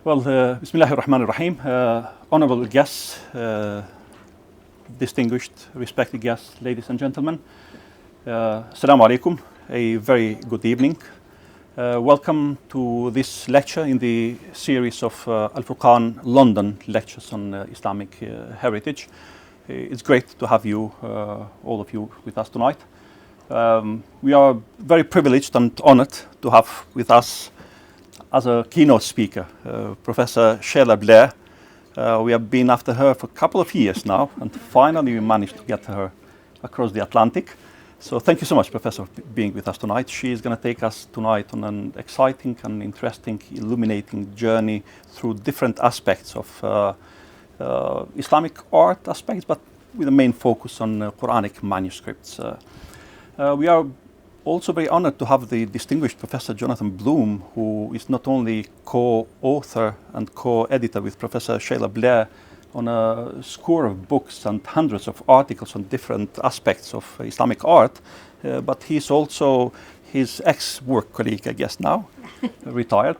Well, Bismillahir Rahmanir Rahim, honorable guests, distinguished, respected guests, ladies and gentlemen. Assalamu alaikum, a very good evening. Welcome to this lecture in the series of Al-Furqan London lectures on Islamic heritage. It's great to have you, all of you, with us tonight. We are very privileged and honored to have with us as a keynote speaker, Professor Sheila Blair. We have been after her for a couple of years now, and finally we managed to get her across the Atlantic. So thank you so much, Professor, for being with us tonight. She is going to take us tonight on an exciting and interesting, illuminating journey through different aspects of Islamic art aspects, but with a main focus on Quranic manuscripts. We are also very honored to have the distinguished Professor Jonathan Bloom, who is not only co-author and co-editor with Professor Sheila Blair on a score of books and hundreds of articles on different aspects of Islamic art, but he's also his ex-work colleague, I guess now, retired,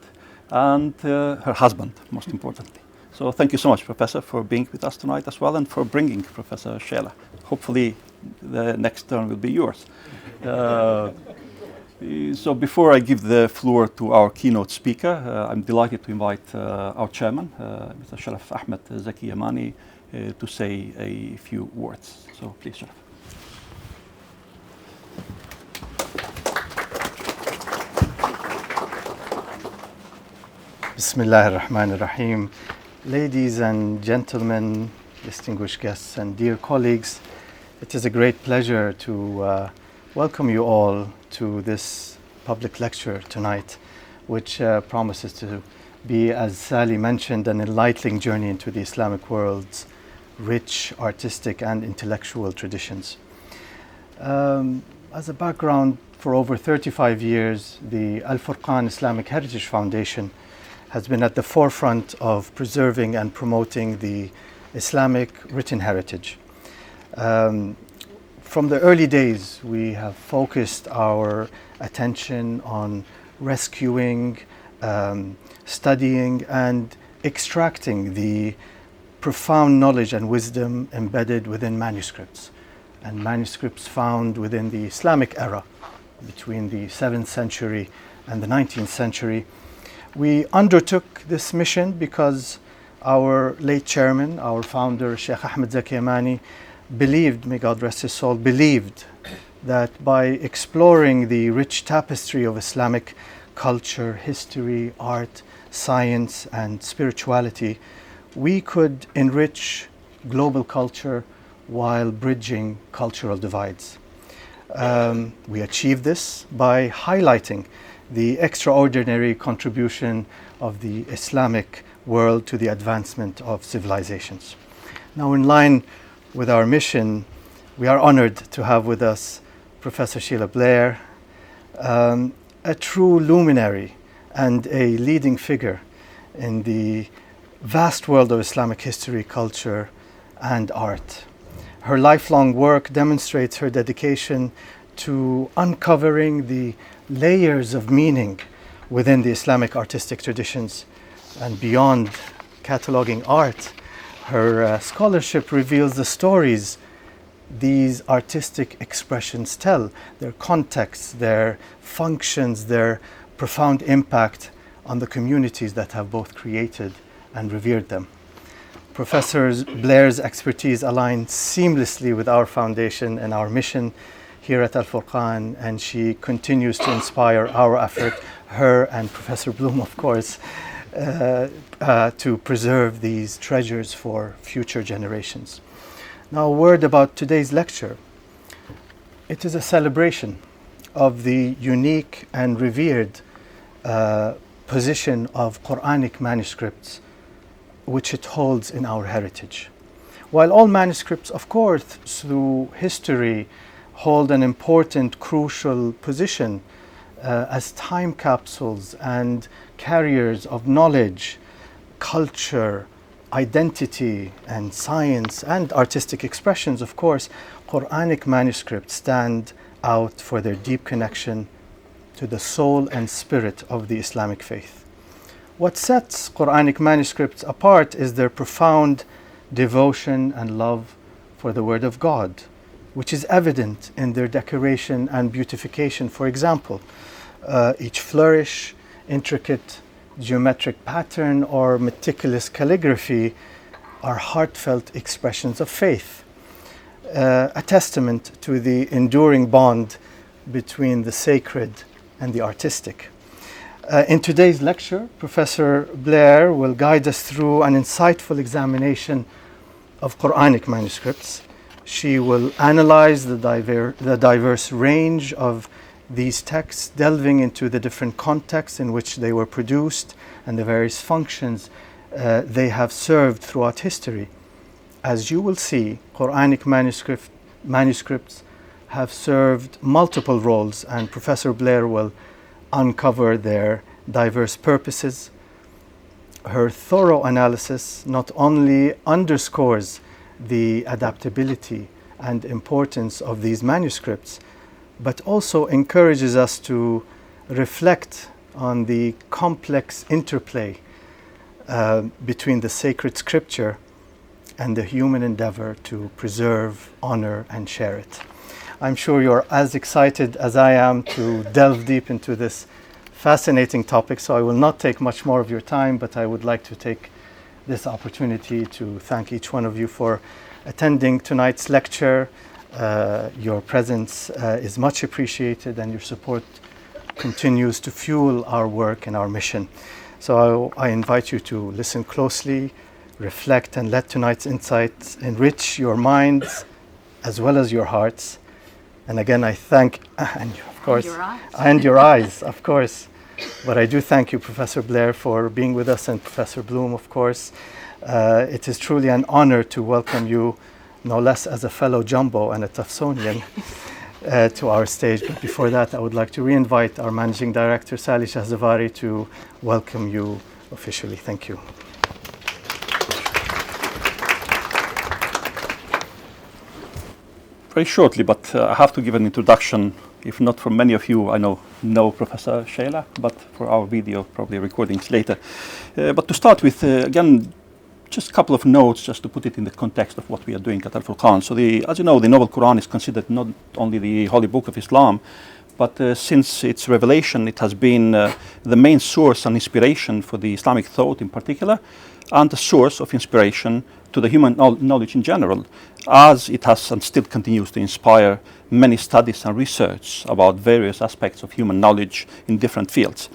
and her husband, most importantly. So thank you so much, Professor, for being with us tonight as well, and for bringing Professor Sheila. Hopefully the next turn will be yours. So before I give the floor to our keynote speaker, I'm delighted to invite our chairman, Mr. Sharaf Ahmed Zaki Yamani, to say a few words. So please, Sharaf. Bismillah ar-Rahman ar-Rahim. Ladies and gentlemen, distinguished guests and dear colleagues, it is a great pleasure to welcome you all to this public lecture tonight, which promises to be, as Sally mentioned, an enlightening journey into the Islamic world's rich artistic and intellectual traditions. As a background, for over 35 years, the Al-Furqan Islamic Heritage Foundation has been at the forefront of preserving and promoting the Islamic written heritage. From the early days, we have focused our attention on rescuing, studying, and extracting the profound knowledge and wisdom embedded within manuscripts, and manuscripts found within the Islamic era between the 7th century and the 19th century. We undertook this mission because our late chairman, our founder, Sheikh Ahmed Zaki Yamani, believed, may God rest his soul, believed that by exploring the rich tapestry of Islamic culture, history, art, science, and spirituality, we could enrich global culture while bridging cultural divides. We achieved this by highlighting the extraordinary contribution of the Islamic world to the advancement of civilizations. Now, in line with our mission, we are honored to have with us Professor Sheila Blair, a true luminary and a leading figure in the vast world of Islamic history, culture, and art. Her lifelong work demonstrates her dedication to uncovering the layers of meaning within the Islamic artistic traditions, and beyond cataloging art, her scholarship reveals the stories these artistic expressions tell, their contexts, their functions, their profound impact on the communities that have both created and revered them. Professor Blair's expertise aligns seamlessly with our foundation and our mission here at Al-Furqan, and she continues to inspire our effort, her and Professor Bloom, of course, to preserve these treasures for future generations. Now, a word about today's lecture. It is a celebration of the unique and revered position of Quranic manuscripts which it holds in our heritage. While all manuscripts, of course, through history, hold an important, crucial position as time capsules and carriers of knowledge, culture, identity, and science, and artistic expressions, of course, Quranic manuscripts stand out for their deep connection to the soul and spirit of the Islamic faith. What sets Quranic manuscripts apart is their profound devotion and love for the Word of God, which is evident in their decoration and beautification. For example, each flourish, intricate geometric pattern, or meticulous calligraphy are heartfelt expressions of faith, a testament to the enduring bond between the sacred and the artistic. In today's lecture, Professor Blair will guide us through an insightful examination of Quranic manuscripts. She will analyze the diverse range of these texts, delving into the different contexts in which they were produced and the various functions they have served throughout history. As you will see, Quranic manuscripts have served multiple roles, and Professor Blair will uncover their diverse purposes. Her thorough analysis not only underscores the adaptability and importance of these manuscripts, but also encourages us to reflect on the complex interplay between the sacred scripture and the human endeavor to preserve, honor, and share it. I'm sure you're as excited as I am to delve deep into this fascinating topic, so I will not take much more of your time, but I would like to take this opportunity to thank each one of you for attending tonight's lecture. Your presence is much appreciated, and your support continues to fuel our work and our mission. So I invite you to listen closely, reflect, and let tonight's insights enrich your minds as well as your hearts. And again, I thank, and of course, and your eyes, of course. But I do thank you, Professor Blair, for being with us, and Professor Bloom, of course. It is truly an honor to welcome you, no less as a fellow Jumbo and a Tufsonian, to our stage. But before that, I would like to re-invite our Managing Director, Sally Shahzavari, to welcome you officially. Thank you. Very shortly, but I have to give an introduction. If not for many of you, I know Professor Sheila, but for our video, probably recordings later. But to start with, again, just a couple of notes just to put it in the context of what we are doing at Al-Furqan. So as you know, the Noble Qur'an is considered not only the holy book of Islam, but since its revelation, it has been the main source and inspiration for the Islamic thought in particular, and a source of inspiration to the human knowledge in general, as it has and still continues to inspire many studies and research about various aspects of human knowledge in different fields.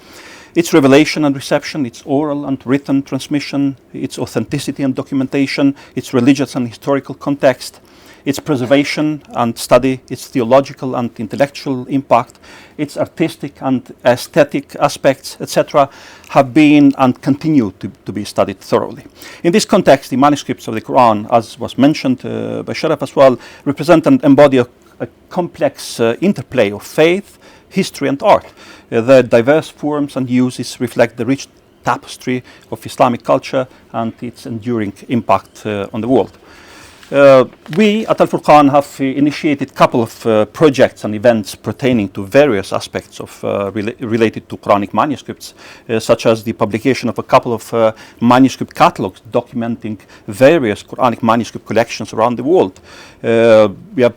Its revelation and reception, its oral and written transmission, its authenticity and documentation, its religious and historical context, its preservation and study, its theological and intellectual impact, its artistic and aesthetic aspects, etc., have been and continue to be studied thoroughly. In this context, the manuscripts of the Qur'an, as was mentioned by Sharaf as well, represent and embody a complex interplay of faith, history, and art. The diverse forms and uses reflect the rich tapestry of Islamic culture and its enduring impact on the world. We at Al-Furqan have initiated a couple of projects and events pertaining to various aspects of related to Quranic manuscripts, such as the publication of a couple of manuscript catalogs documenting various Quranic manuscript collections around the world. We have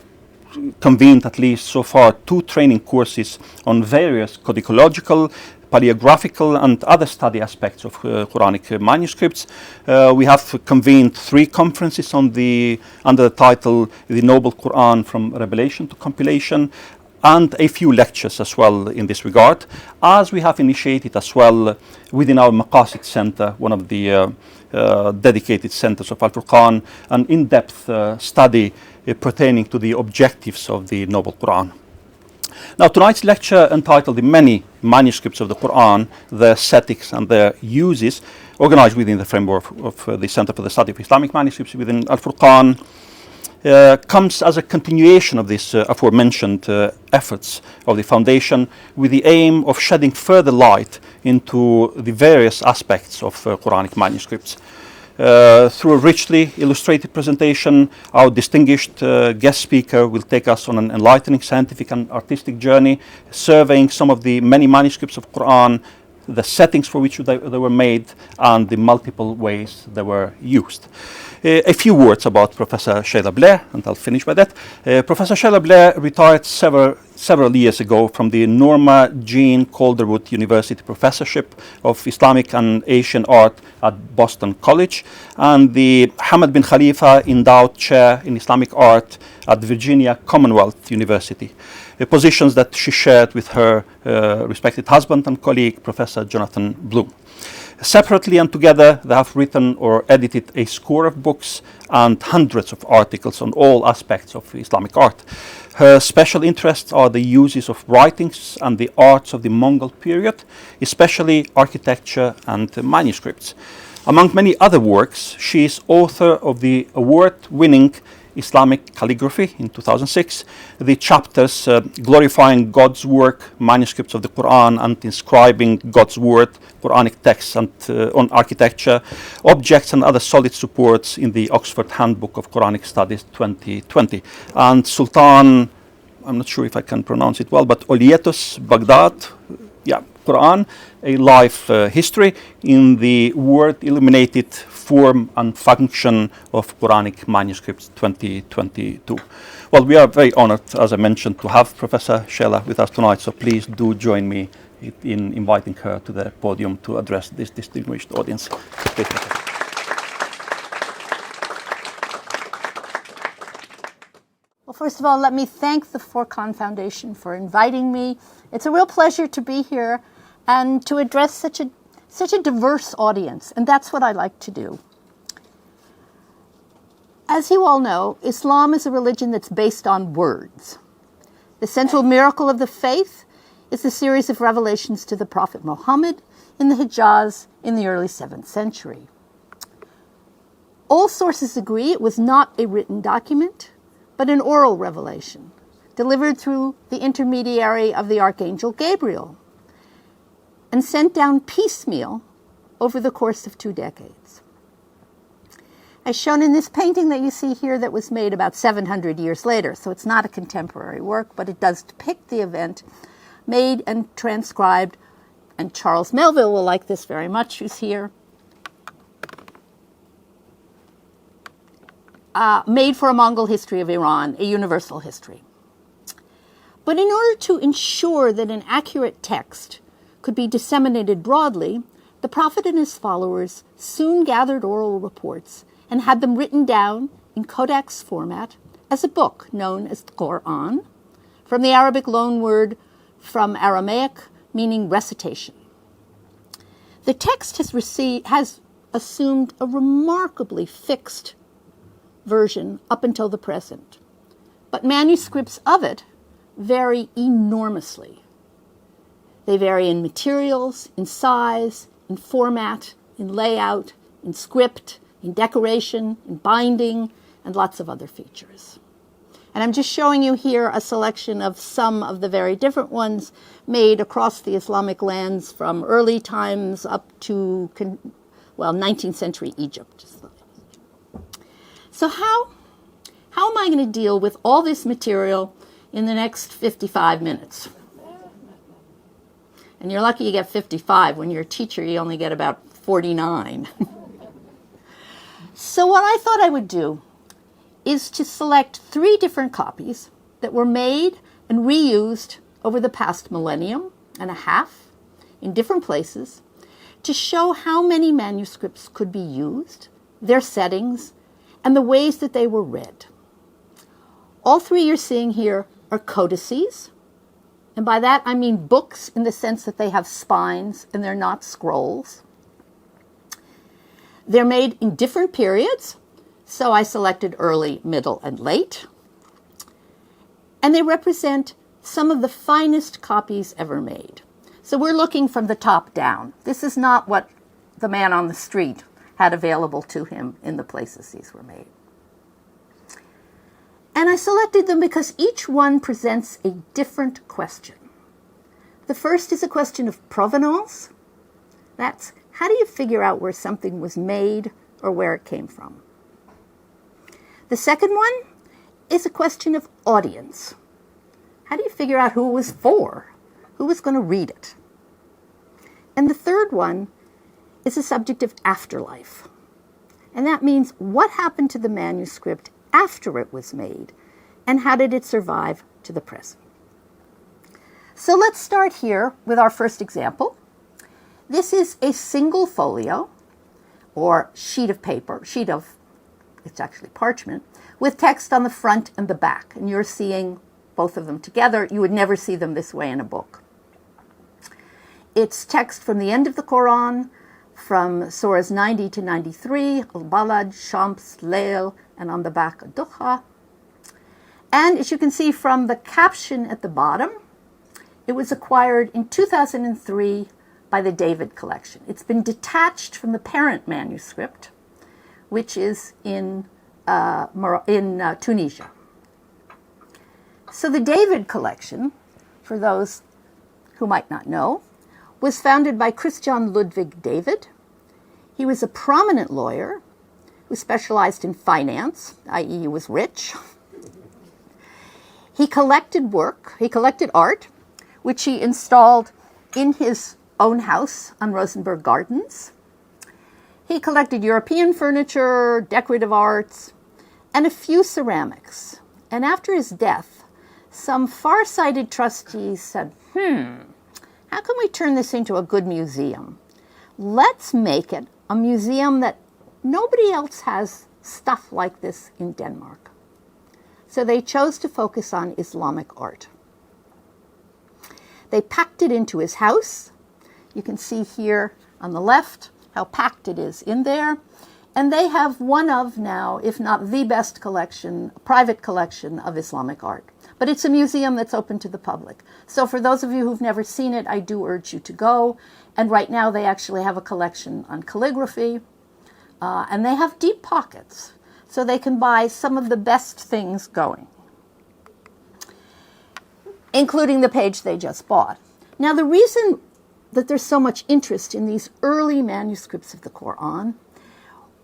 convened at least so far 2 training courses on various codicological, paleographical, and other study aspects of Quranic manuscripts. We have convened 3 conferences under the title The Noble Qur'an from Revelation to Compilation, and a few lectures as well in this regard, as we have initiated as well within our Maqasid Center, one of the dedicated centers of Al-Furqan, an in-depth study pertaining to the objectives of the Noble Qur'an. Now, tonight's lecture, entitled The Many Manuscripts of the Qur'an, Their Aesthetics and Their Uses, organized within the framework of the Center for the Study of Islamic Manuscripts within Al-Furqan, comes as a continuation of these aforementioned efforts of the Foundation, with the aim of shedding further light into the various aspects of Quranic manuscripts. Through a richly illustrated presentation, our distinguished guest speaker will take us on an enlightening scientific and artistic journey, surveying some of the many manuscripts of Qur'an the settings for which they were made, and the multiple ways they were used. A few words about Professor Sheila Blair, and I'll finish by that. Professor Sheila Blair retired several years ago from the Norma Jean Calderwood University Professorship of Islamic and Asian Art at Boston College, and the Hamad bin Khalifa Endowed Chair in Islamic Art at Virginia Commonwealth University, positions that she shared with her respected husband and colleague, Professor Jonathan Bloom. Separately and together, they have written or edited a score of books and hundreds of articles on all aspects of Islamic art. Her special interests are the uses of writings and the arts of the Mongol period, especially architecture and manuscripts. Among many other works, she is author of the award-winning Islamic Calligraphy in 2006, the chapters glorifying God's work, manuscripts of the Qur'an, and inscribing God's word, Quranic texts, and on architecture, objects and other solid supports in the Oxford Handbook of Quranic Studies 2020. And Sultan, I'm not sure if I can pronounce it well, but Olietos Baghdad, Qur'an, a life history in the word illuminated form and function of Quranic manuscripts 2022. Well, we are very honored, as I mentioned, to have Professor Sheila with us tonight, so please do join me in inviting her to the podium to address this distinguished audience. Please, Professor. Well, first of all, let me thank the Al-Furqan Foundation for inviting me. It's a real pleasure to be here and to address such a diverse audience, and that's what I like to do. As you all know, Islam is a religion that's based on words. The central miracle of the faith is the series of revelations to the Prophet Muhammad in the Hijaz in the early 7th century. All sources agree it was not a written document, but an oral revelation, delivered through the intermediary of the Archangel Gabriel, and sent down piecemeal over the course of 2 decades. As shown in this painting that you see here that was made about 700 years later, so it's not a contemporary work, but it does depict the event made and transcribed, and Charles Melville will like this very much, who's here, made for a Mongol history of Iran, a universal history. But in order to ensure that an accurate text could be disseminated broadly, the Prophet and his followers soon gathered oral reports and had them written down in codex format as a book known as the Qur'an, from the Arabic loanword from Aramaic meaning recitation. The text has assumed a remarkably fixed version up until the present, but manuscripts of it vary enormously. They vary in materials, in size, in format, in layout, in script, in decoration, in binding, and lots of other features. And I'm just showing you here a selection of some of the very different ones made across the Islamic lands from early times up to, 19th century Egypt. So how am I going to deal with all this material in the next 55 minutes? And you're lucky you get 55. When you're a teacher, you only get about 49. So what I thought I would do is to select 3 different copies that were made and reused over the past millennium and a half in different places to show how many manuscripts could be used, their settings, and the ways that they were read. All 3 you're seeing here are codices. And by that, I mean books in the sense that they have spines and they're not scrolls. They're made in different periods, so I selected early, middle, and late. And they represent some of the finest copies ever made. So we're looking from the top down. This is not what the man on the street had available to him in the places these were made. And I selected them because each one presents a different question. The first is a question of provenance. That's how do you figure out where something was made or where it came from? The second one is a question of audience. How do you figure out who it was for? Who was going to read it? And the third one is the subject of afterlife. And that means what happened to the manuscript after it was made, and how did it survive to the present. So let's start here with our first example. This is a single folio, or sheet of paper, it's actually parchment, with text on the front and the back. And you're seeing both of them together. You would never see them this way in a book. It's text from the end of the Qur'an, from surahs 90 to 93, Al-Balad, Shams, Layl, and on the back, Ad-Duha. And as you can see from the caption at the bottom, it was acquired in 2003 by the David Collection. It's been detached from the parent manuscript, which is in Tunisia. So the David Collection, for those who might not know, was founded by Christian Ludwig David. He was a prominent lawyer who specialized in finance, i.e. he was rich. He collected art, which he installed in his own house on Rosenberg Gardens. He collected European furniture, decorative arts, and a few ceramics. And after his death, some far-sighted trustees said, how can we turn this into a good museum? Let's make it a museum that nobody else has stuff like this in Denmark. So they chose to focus on Islamic art. They packed it into his house. You can see here on the left how packed it is in there. And they have one of now, if not the best collection, private collection of Islamic art. But it's a museum that's open to the public. So for those of you who've never seen it, I do urge you to go. And right now they actually have a collection on calligraphy. And they have deep pockets, so they can buy some of the best things going, including the page they just bought. Now, the reason that there's so much interest in these early manuscripts of the Qur'an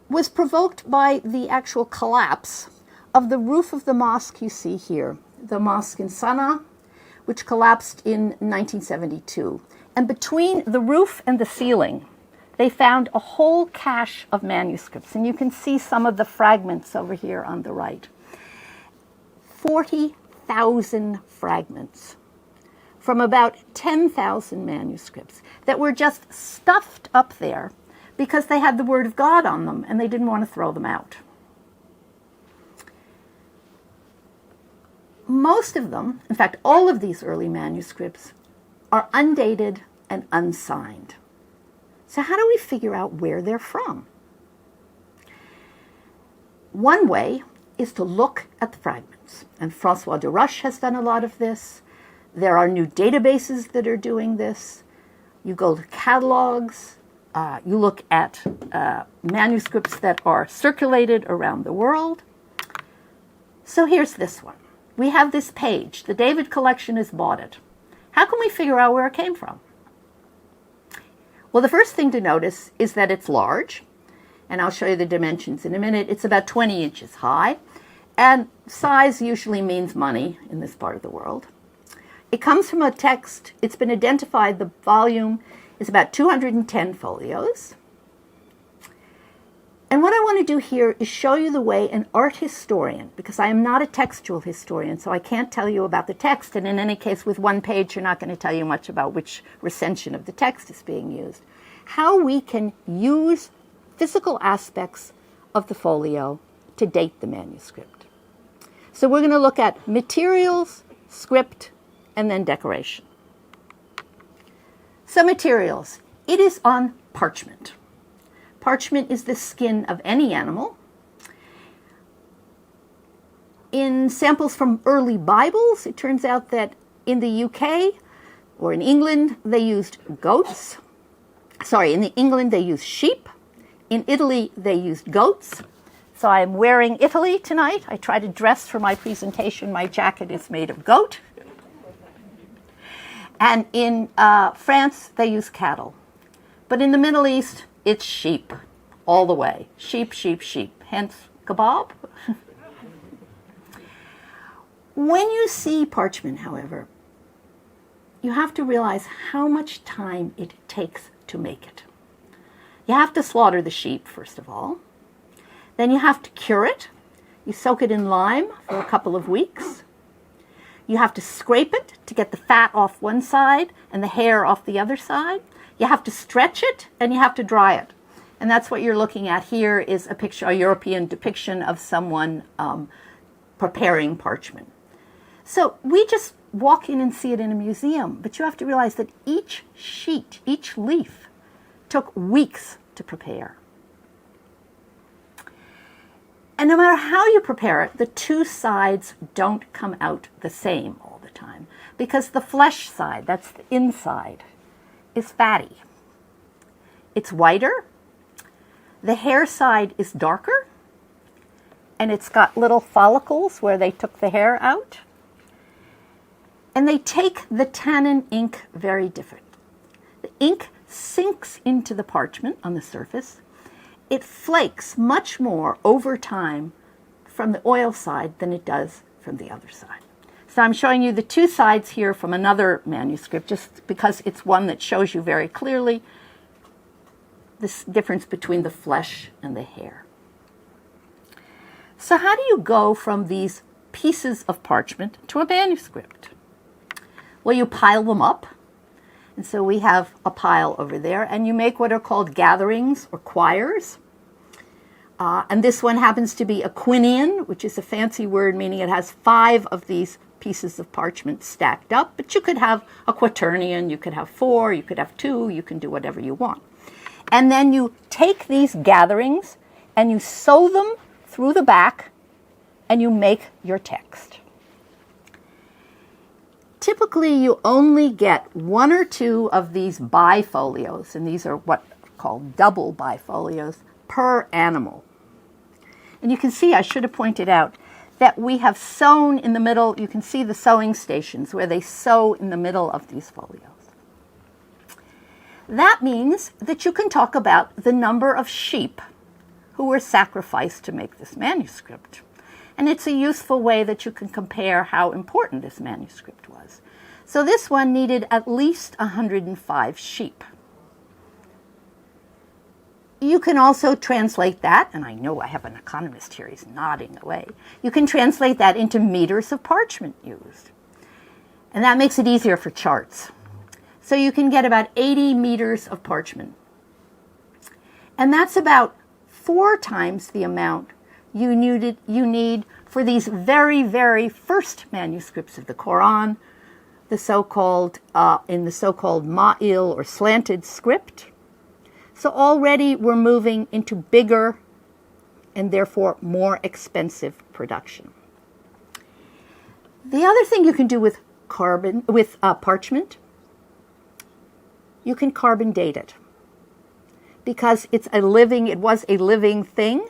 was provoked by the actual collapse of the roof of the mosque you see here, the mosque in Sana'a, which collapsed in 1972. And between the roof and the ceiling, they found a whole cache of manuscripts. And you can see some of the fragments over here on the right. 40,000 fragments from about 10,000 manuscripts that were just stuffed up there because they had the Word of God on them and they didn't want to throw them out. Most of them, in fact, all of these early manuscripts, are undated and unsigned. So how do we figure out where they're from? One way is to look at the fragments. And Francois de Roche has done a lot of this. There are new databases that are doing this. You go to catalogs. You look at manuscripts that are circulated around the world. So here's this one. We have this page. The David Collection has bought it. How can we figure out where it came from? Well, the first thing to notice is that it's large, and I'll show you the dimensions in a minute. It's about 20 inches high, and size usually means money in this part of the world. It comes from a text. It's been identified. The volume is about 210 folios. And what I want to do here is show you the way an art historian, because I am not a textual historian, so I can't tell you about the text, and in any case, with one page, you're not going to tell you much about which recension of the text is being used. How we can use physical aspects of the folio to date the manuscript. So we're going to look at materials, script, and then decoration. So materials. It is on parchment. Parchment is the skin of any animal. In samples from early Bibles, it turns out that in the UK or in England, they used goats. Sorry, in England, they used sheep. In Italy, they used goats. So I'm wearing Italy tonight. I try to dress for my presentation. My jacket is made of goat. And in France, they use cattle. But in the Middle East, it's sheep all the way. Sheep, sheep, sheep. Hence, kebab. When you see parchment, however, you have to realize how much time it takes to make it. You have to slaughter the sheep, first of all. Then you have to cure it. You soak it in lime for a couple of weeks. You have to scrape it to get the fat off one side and the hair off the other side. You have to stretch it, and you have to dry it. And that's what you're looking at here is a picture, a European depiction of someone preparing parchment. So we just walk in and see it in a museum, but you have to realize that each sheet, each leaf, took weeks to prepare. And no matter how you prepare it, the two sides don't come out the same all the time, because the flesh side, that's the inside, is fatty. It's whiter. The hair side is darker, and it's got little follicles where they took the hair out. And they take the tannin ink very different. The ink sinks into the parchment on the surface. It flakes much more over time from the oil side than it does from the other side. So I'm showing you the two sides here from another manuscript, just because it's one that shows you very clearly this difference between the flesh and the hair. So how do you go from these pieces of parchment to a manuscript? Well, you pile them up. And so we have a pile over there, and you make what are called gatherings or choirs. And this one happens to be a quinion, which is a fancy word meaning it has 5 of these pieces of parchment stacked up. But you could have a quaternion, you could have 4, you could have 2, you can do whatever you want. And then you take these gatherings and you sew them through the back and you make your text. Typically, you only get 1 or 2 of these bifolios, and these are what are called double bifolios, per animal. And you can see, I should have pointed out, that we have sewn in the middle. You can see the sewing stations where they sew in the middle of these folios. That means that you can talk about the number of sheep who were sacrificed to make this manuscript. And it's a useful way that you can compare how important this manuscript was. So this one needed at least 105 sheep. You can also translate that, and I know I have an economist here, he's nodding away. You can translate that into meters of parchment used. And that makes it easier for charts. So you can get about 80 meters of parchment. And that's about 4 times the amount you need for these very, very first manuscripts of the Qur'an, the so-called in the so-called ma'il or slanted script. So already we're moving into bigger and therefore more expensive production. The other thing you can do with parchment, you can carbon date it, because it was a living thing.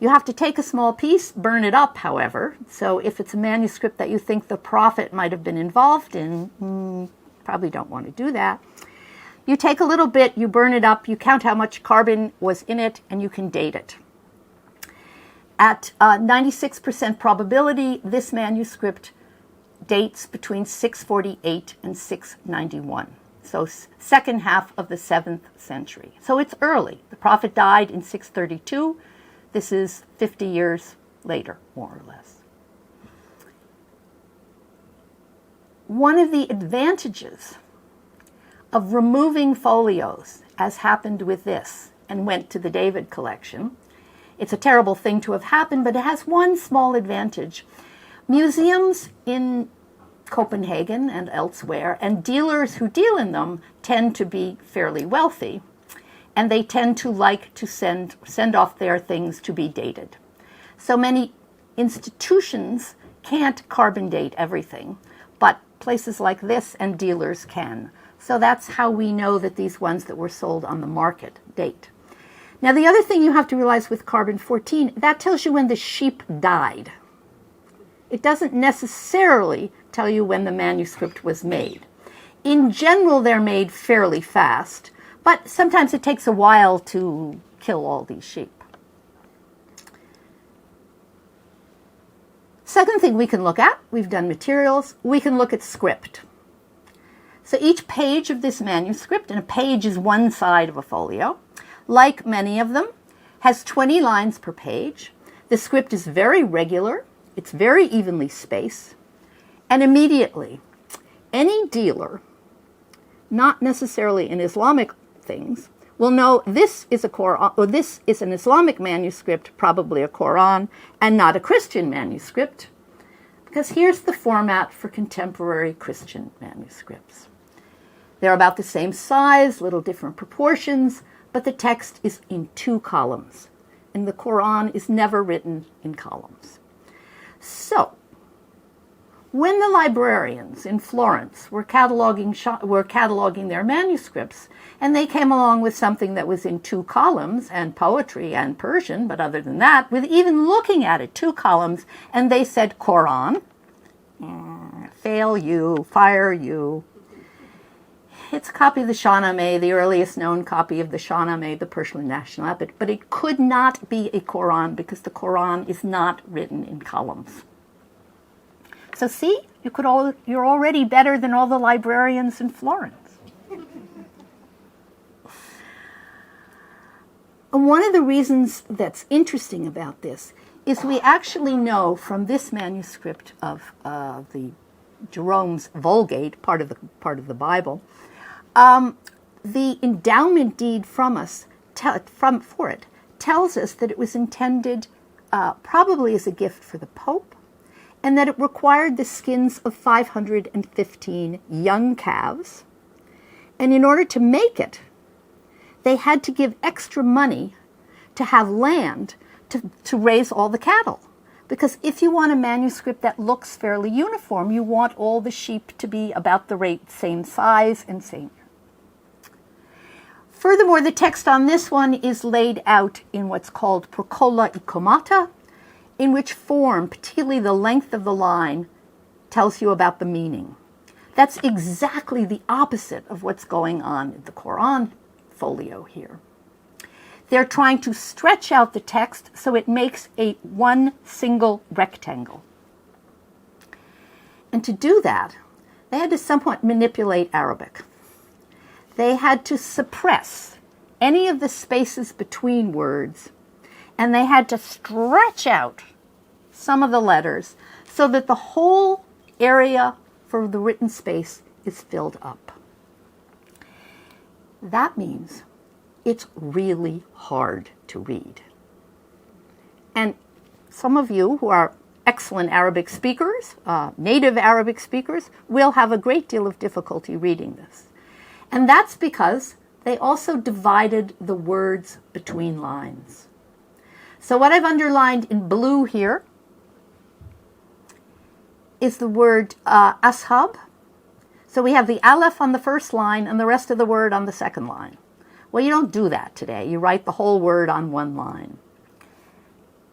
You have to take a small piece, burn it up, however. So if it's a manuscript that you think the Prophet might have been involved in, probably don't want to do that. You take a little bit, you burn it up, you count how much carbon was in it, and you can date it. At 96% probability, this manuscript dates between 648 and 691. So second half of the 7th century. So it's early. The Prophet died in 632. This is 50 years later, more or less. One of the advantages of removing folios, as happened with this, and went to the David collection, it's a terrible thing to have happened, but it has one small advantage. Museums in Copenhagen and elsewhere, and dealers who deal in them tend to be fairly wealthy, and they tend to like to send off their things to be dated. So many institutions can't carbon date everything, but places like this and dealers can. So that's how we know that these ones that were sold on the market date. Now the other thing you have to realize with carbon-14, that tells you when the sheep died. It doesn't necessarily tell you when the manuscript was made. In general, they're made fairly fast, but sometimes it takes a while to kill all these sheep. Second thing we can look at, we've done materials, we can look at script. So each page of this manuscript, and a page is one side of a folio, like many of them, has 20 lines per page. The script is very regular, it's very evenly spaced, and immediately any dealer, not necessarily in Islamic things, will know this is a Qur'an, or this is an Islamic manuscript, probably a Qur'an, and not a Christian manuscript, because here's the format for contemporary Christian manuscripts. They're about the same size, little different proportions, but the text is in 2 columns, and the Qur'an is never written in columns. So, when the librarians in Florence were cataloging their manuscripts, and they came along with something that was in 2 columns, and poetry and Persian, but other than that, with even looking at it, 2 columns, and they said Qur'an, fail you, fire you. It's a copy of the Shahnameh, the earliest known copy of the Shahnameh, the Persian national epic, but it could not be a Qur'an because the Qur'an is not written in columns. So see, you're already better than all the librarians in Florence. And one of the reasons that's interesting about this is we actually know from this manuscript of the Jerome's Vulgate, part of the Bible, the endowment deed for it tells us that it was intended probably as a gift for the Pope, and that it required the skins of 515 young calves. And in order to make it, they had to give extra money to have land to raise all the cattle. Because if you want a manuscript that looks fairly uniform, you want all the sheep to be about the same size and same. Furthermore, the text on this one is laid out in what's called procola icomata, in which form, particularly the length of the line, tells you about the meaning. That's exactly the opposite of what's going on in the Qur'an folio here. They're trying to stretch out the text so it makes one single rectangle. And to do that, they had to somewhat manipulate Arabic. They had to suppress any of the spaces between words, and they had to stretch out some of the letters so that the whole area for the written space is filled up. That means it's really hard to read. And some of you who are excellent Arabic speakers, native Arabic speakers, will have a great deal of difficulty reading this. And that's because they also divided the words between lines. So what I've underlined in blue here is the word ashab. So we have the aleph on the first line and the rest of the word on the second line. Well, you don't do that today. You write the whole word on one line.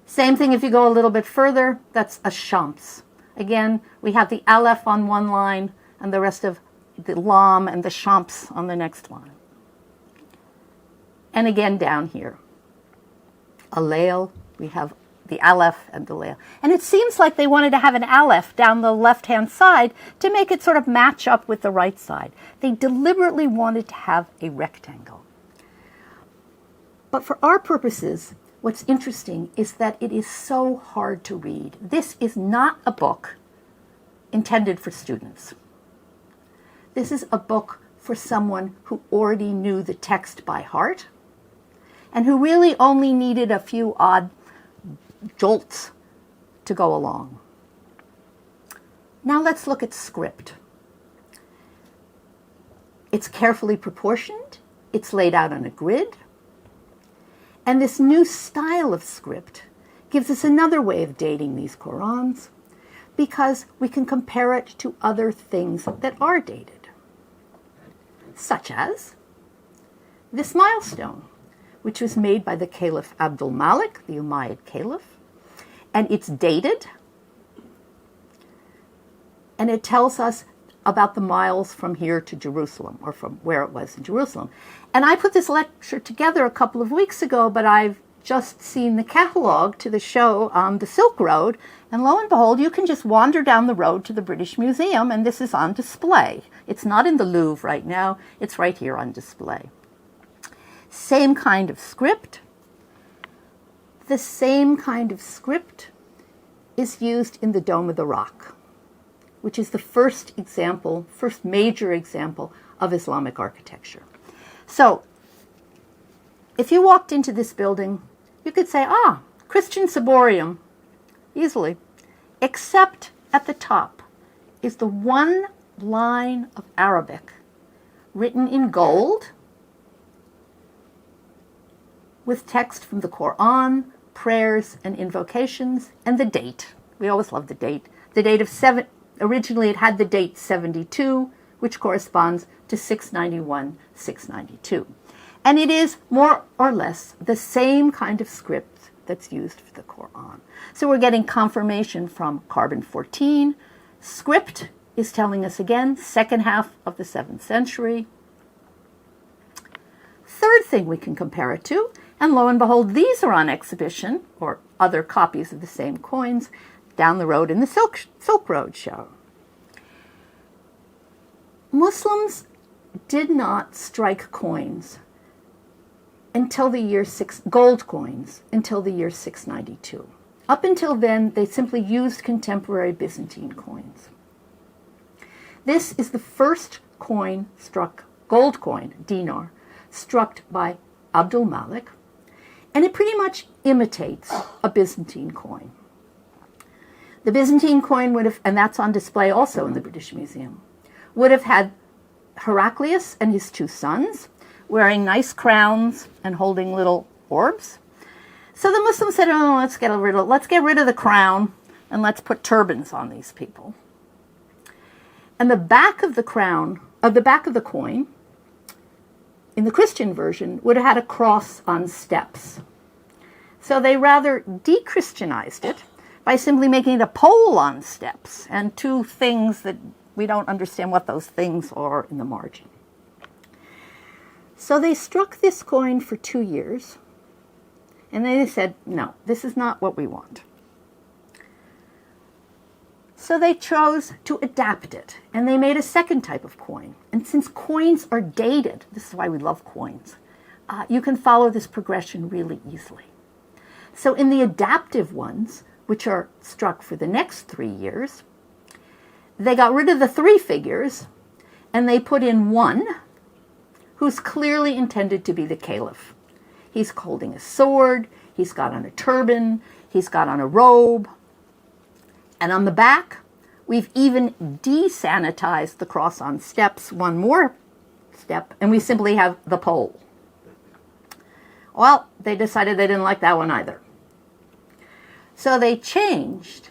Same thing if you go a little bit further, that's ashams. Again, we have the aleph on one line and the rest of the lam and the shams on the next line. And again down here, alail, we have the aleph and the lail. And it seems like they wanted to have an aleph down the left-hand side to make it sort of match up with the right side. They deliberately wanted to have a rectangle. But for our purposes, what's interesting is that it is so hard to read. This is not a book intended for students. This is a book for someone who already knew the text by heart and who really only needed a few odd jolts to go along. Now let's look at script. It's carefully proportioned, it's laid out on a grid, and this new style of script gives us another way of dating these Qur'ans because we can compare it to other things that are dated, such as this milestone, which was made by the Caliph Abdul Malik, the Umayyad caliph, and it's dated, and it tells us about the miles from here to Jerusalem, or from where it was in Jerusalem. And I put this lecture together a couple of weeks ago, but I've just seen the catalog to the show on the Silk Road, and lo and behold, you can just wander down the road to the British Museum, and this is on display. It's not in the Louvre right now. It's right here on display. Same kind of script. The same kind of script is used in the Dome of the Rock, which is the first major example of Islamic architecture. So, if you walked into this building, you could say, Christian ciborium, easily, except at the top is the one line of Arabic written in gold with text from the Qur'an, prayers and invocations, and the date. We always love the date. The date of originally it had the date 72, which corresponds to 691, 692. And it is more or less the same kind of script that's used for the Qur'an. So we're getting confirmation from carbon-14. Script is telling us again, second half of the 7th century. Third thing we can compare it to, and lo and behold, these are on exhibition, or other copies of the same coins, down the road in the Silk Road show. Muslims did not strike coins until the year gold coins until the year 692. Up until then, they simply used contemporary Byzantine coins. This is the first gold coin, dinar, struck by Abdul Malik, and it pretty much imitates a Byzantine coin. The Byzantine coin would have, and that's on display also in the British Museum, would have had Heraclius and his 2 sons wearing nice crowns and holding little orbs. So the Muslims said, let's get rid of the crown and let's put turbans on these people. And the back of the coin, in the Christian version, would have had a cross on steps. So they rather de-Christianized it by simply making it a pole on steps and 2 things that we don't understand what those things are in the margin. So they struck this coin for 2 years, and then they said, no, this is not what we want. So they chose to adapt it, and they made a second type of coin. And since coins are dated, this is why we love coins, you can follow this progression really easily. So in the adaptive ones, which are struck for the next 3 years, they got rid of the 3 figures, and they put in one who's clearly intended to be the caliph. He's holding a sword, he's got on a turban, he's got on a robe, and on the back, we've even desanitized the cross on steps, one more step, and we simply have the pole. Well, they decided they didn't like that one either. So they changed,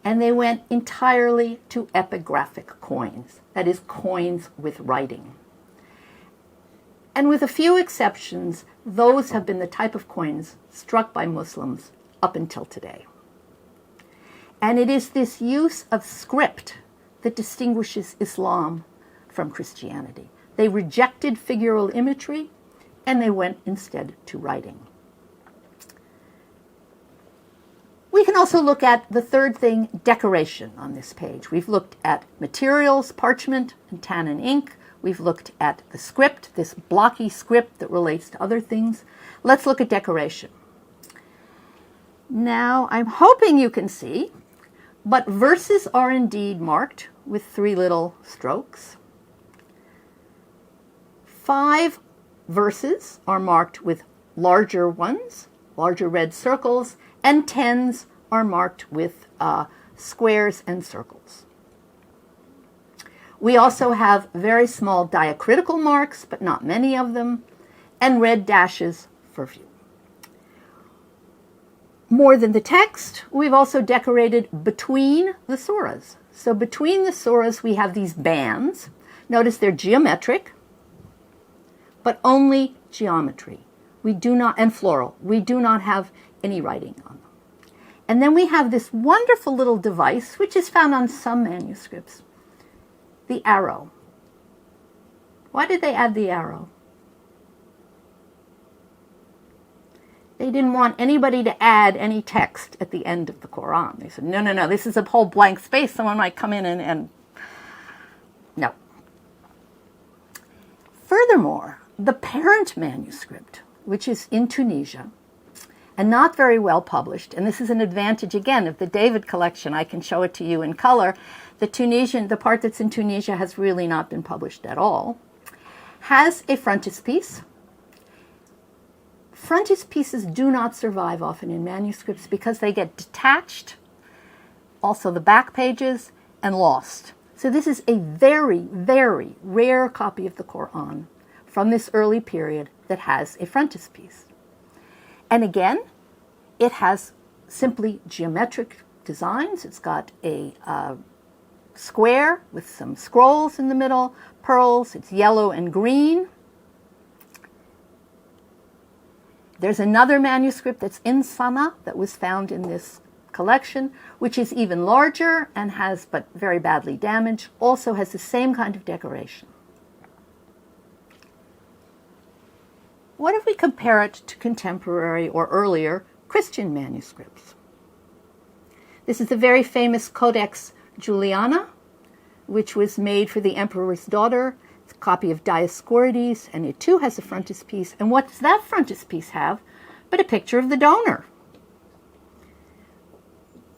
and they went entirely to epigraphic coins, that is, coins with writing. And with a few exceptions, those have been the type of coins struck by Muslims up until today. And it is this use of script that distinguishes Islam from Christianity. They rejected figural imagery, and they went instead to writing. We can also look at the third thing, decoration, on this page. We've looked at materials, parchment, and tan and ink. We've looked at the script, this blocky script that relates to other things. Let's look at decoration. Now, I'm hoping you can see, but verses are indeed marked with 3 little strokes. 5 verses are marked with larger ones, larger red circles, and 10s are marked with squares and circles. We also have very small diacritical marks, but not many of them, and red dashes for view. More than the text, we've also decorated between the surahs. So between the surahs, we have these bands. Notice they're geometric, but only geometry. We do not, and floral. We do not have any writing on them. And then we have this wonderful little device, which is found on some manuscripts, the arrow. Why did they add the arrow? They didn't want anybody to add any text at the end of the Qur'an. They said, no, this is a whole blank space. Someone might come in and no. Furthermore, the parent manuscript, which is in Tunisia, and not very well published, and this is an advantage, again, of the David collection. I can show it to you in color. The part that's in Tunisia has really not been published at all, has a frontispiece. Frontispieces do not survive often in manuscripts because they get detached, also the back pages, and lost. So this is a very, very rare copy of the Qur'an from this early period that has a frontispiece. And again, it has simply geometric designs. It's got a square with some scrolls in the middle, pearls. It's yellow and green. There's another manuscript that's in Sana that was found in this collection, which is even larger and has, but very badly damaged, also has the same kind of decoration. What if we compare it to contemporary or earlier Christian manuscripts? This is the very famous Codex Juliana, which was made for the emperor's daughter. It's a copy of Dioscorides, and it too has a frontispiece. And what does that frontispiece have but a picture of the donor?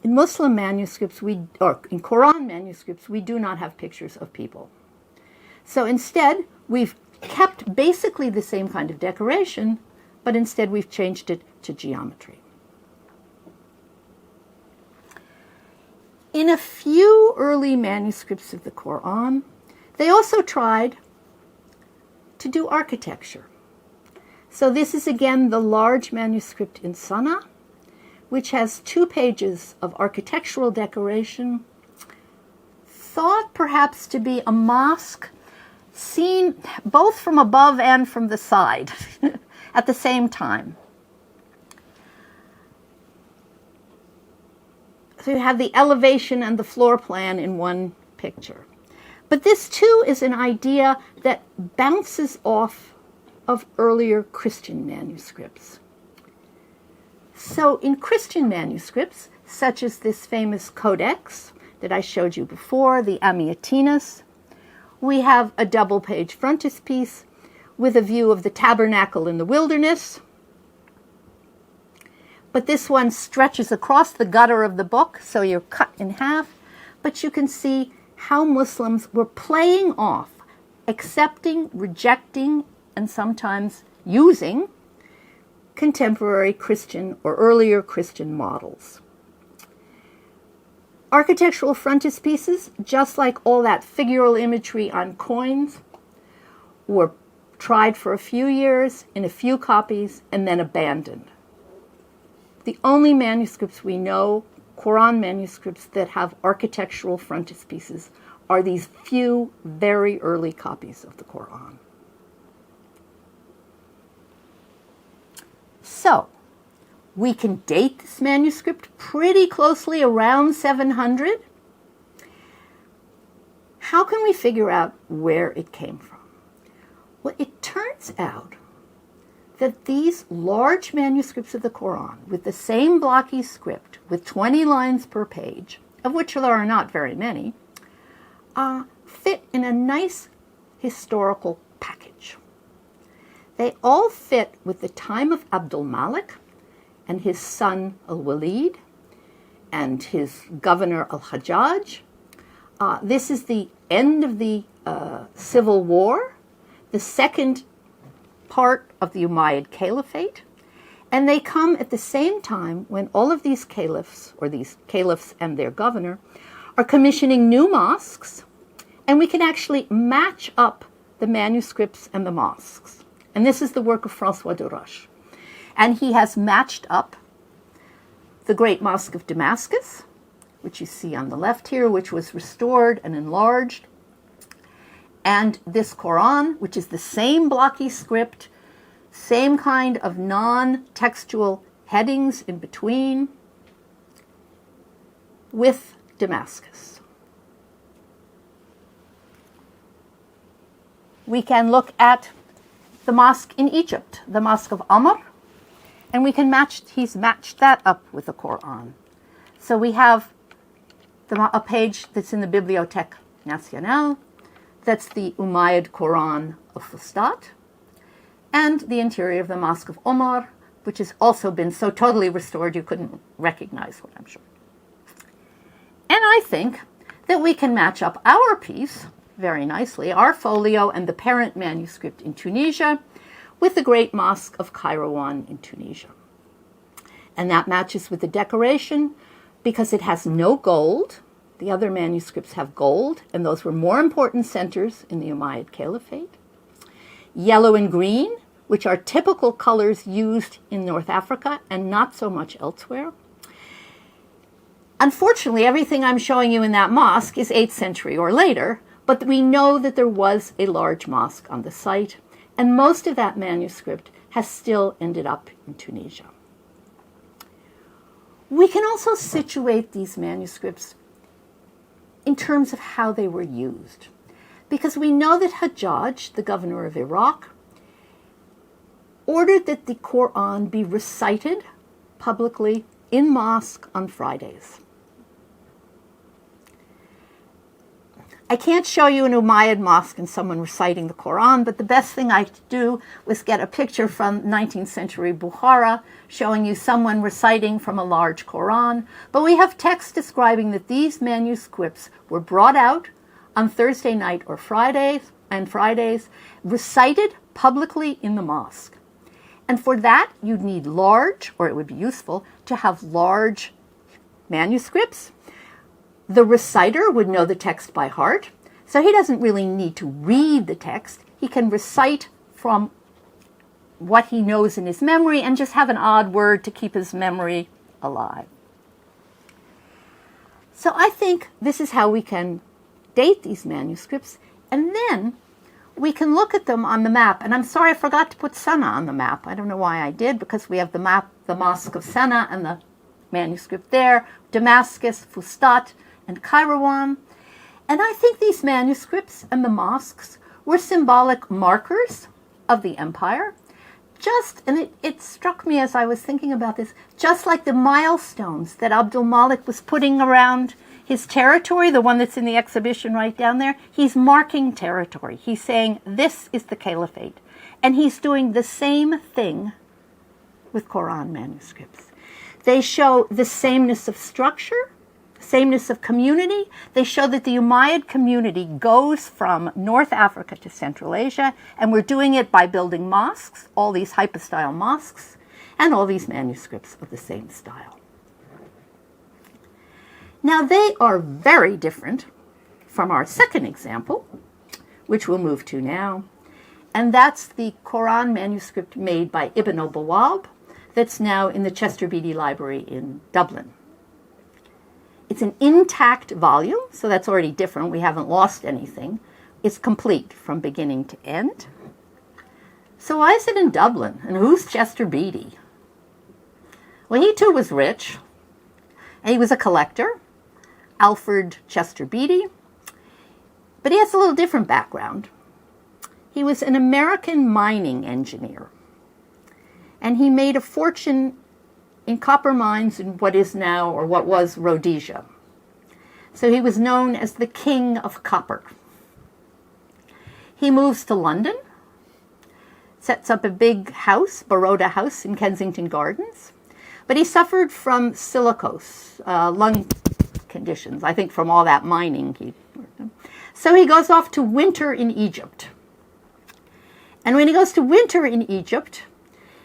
In Muslim manuscripts, or in Qur'an manuscripts, we do not have pictures of people. So instead, we've kept basically the same kind of decoration, but instead we've changed it to geometry. In a few early manuscripts of the Qur'an, they also tried to do architecture. So this is again the large manuscript in Sana, which has 2 pages of architectural decoration, thought perhaps to be a mosque, seen both from above and from the side at the same time. So you have the elevation and the floor plan in one picture. But this too is an idea that bounces off of earlier Christian manuscripts. So in Christian manuscripts, such as this famous codex that I showed you before, the Amiatinus, we have a double-page frontispiece with a view of the tabernacle in the wilderness. But this one stretches across the gutter of the book, so you're cut in half. But you can see how Muslims were playing off, accepting, rejecting, and sometimes using contemporary Christian or earlier Christian models. Architectural frontispieces, just like all that figural imagery on coins, were tried for a few years in a few copies and then abandoned. The only manuscripts we know, Qur'an manuscripts, that have architectural frontispieces are these few very early copies of the Qur'an. So, we can date this manuscript pretty closely around 700. How can we figure out where it came from? Well, it turns out that these large manuscripts of the Qur'an, with the same blocky script, with 20 lines per page, of which there are not very many, fit in a nice historical package. They all fit with the time of Abdul Malik and his son Al-Walid and his governor Al-Hajjaj. This is the end of the civil war, the second part of the Umayyad caliphate, and they come at the same time when all of these caliphs, or these caliphs and their governor, are commissioning new mosques, and we can actually match up the manuscripts and the mosques. And this is the work of François de Roche. And he has matched up the Great Mosque of Damascus, which you see on the left here, which was restored and enlarged, and this Qur'an, which is the same blocky script, same kind of non-textual headings in between, with Damascus. We can look at the mosque in Egypt, the Mosque of Amr, and we can he's matched that up with the Qur'an. So we have a page that's in the Bibliothèque Nationale That's the Umayyad Qur'an of Fustat, and the interior of the Mosque of Omar, which has also been so totally restored you couldn't recognize what I'm sure. And I think that we can match up our piece very nicely, our folio and the parent manuscript in Tunisia, with the Great Mosque of Kairouan in Tunisia. And that matches with the decoration because it has no gold. The other manuscripts have gold, and those were more important centers in the Umayyad Caliphate. Yellow and green, which are typical colors used in North Africa and not so much elsewhere. Unfortunately, everything I'm showing you in that mosque is 8th century or later, but we know that there was a large mosque on the site, and most of that manuscript has still ended up in Tunisia. We can also situate these manuscripts in terms of how they were used, because we know that Hajjaj, the governor of Iraq, ordered that the Qur'an be recited publicly in mosque on Fridays. I can't show you an Umayyad mosque and someone reciting the Qur'an, but the best thing I could do was get a picture from 19th century Bukhara showing you someone reciting from a large Qur'an. But we have text describing that these manuscripts were brought out on Thursday night or Fridays, recited publicly in the mosque. And for that, you'd need large, or it would be useful to have large manuscripts. The reciter would know the text by heart, so he doesn't really need to read the text. He can recite from what he knows in his memory and just have an odd word to keep his memory alive. So I think this is how we can date these manuscripts, and then we can look at them on the map. And I'm sorry I forgot to put Sana'a on the map. I don't know why I did, because we have the map, the Mosque of Sana'a and the manuscript there, Damascus, Fustat, and Kairouan. And I think these manuscripts and the mosques were symbolic markers of the empire. And it struck me as I was thinking about this, just like the milestones that Abdul Malik was putting around his territory, the one that's in the exhibition right down there, he's marking territory. He's saying, this is the caliphate. And he's doing the same thing with Qur'an manuscripts. They show the sameness of structure, sameness of community. They show that the Umayyad community goes from North Africa to Central Asia, and we're doing it by building mosques, all these hypostyle mosques, and all these manuscripts of the same style. Now, they are very different from our second example, which we'll move to now, and that's the Qur'an manuscript made by Ibn al-Bawwab that's now in the Chester Beatty Library in Dublin. It's an intact volume, so that's already different. We haven't lost anything. It's complete from beginning to end. So why is it in Dublin? And who's Chester Beatty? Well, he too was rich. And he was a collector, Alfred Chester Beatty. But he has a little different background. He was an American mining engineer. And he made a fortune in copper mines in what is now, or what was, Rhodesia. So he was known as the King of Copper. He moves to London, sets up a big house, Baroda House in Kensington Gardens, but he suffered from silicose, lung conditions, I think from all that mining. So he goes off to winter in Egypt. And when he goes to winter in Egypt,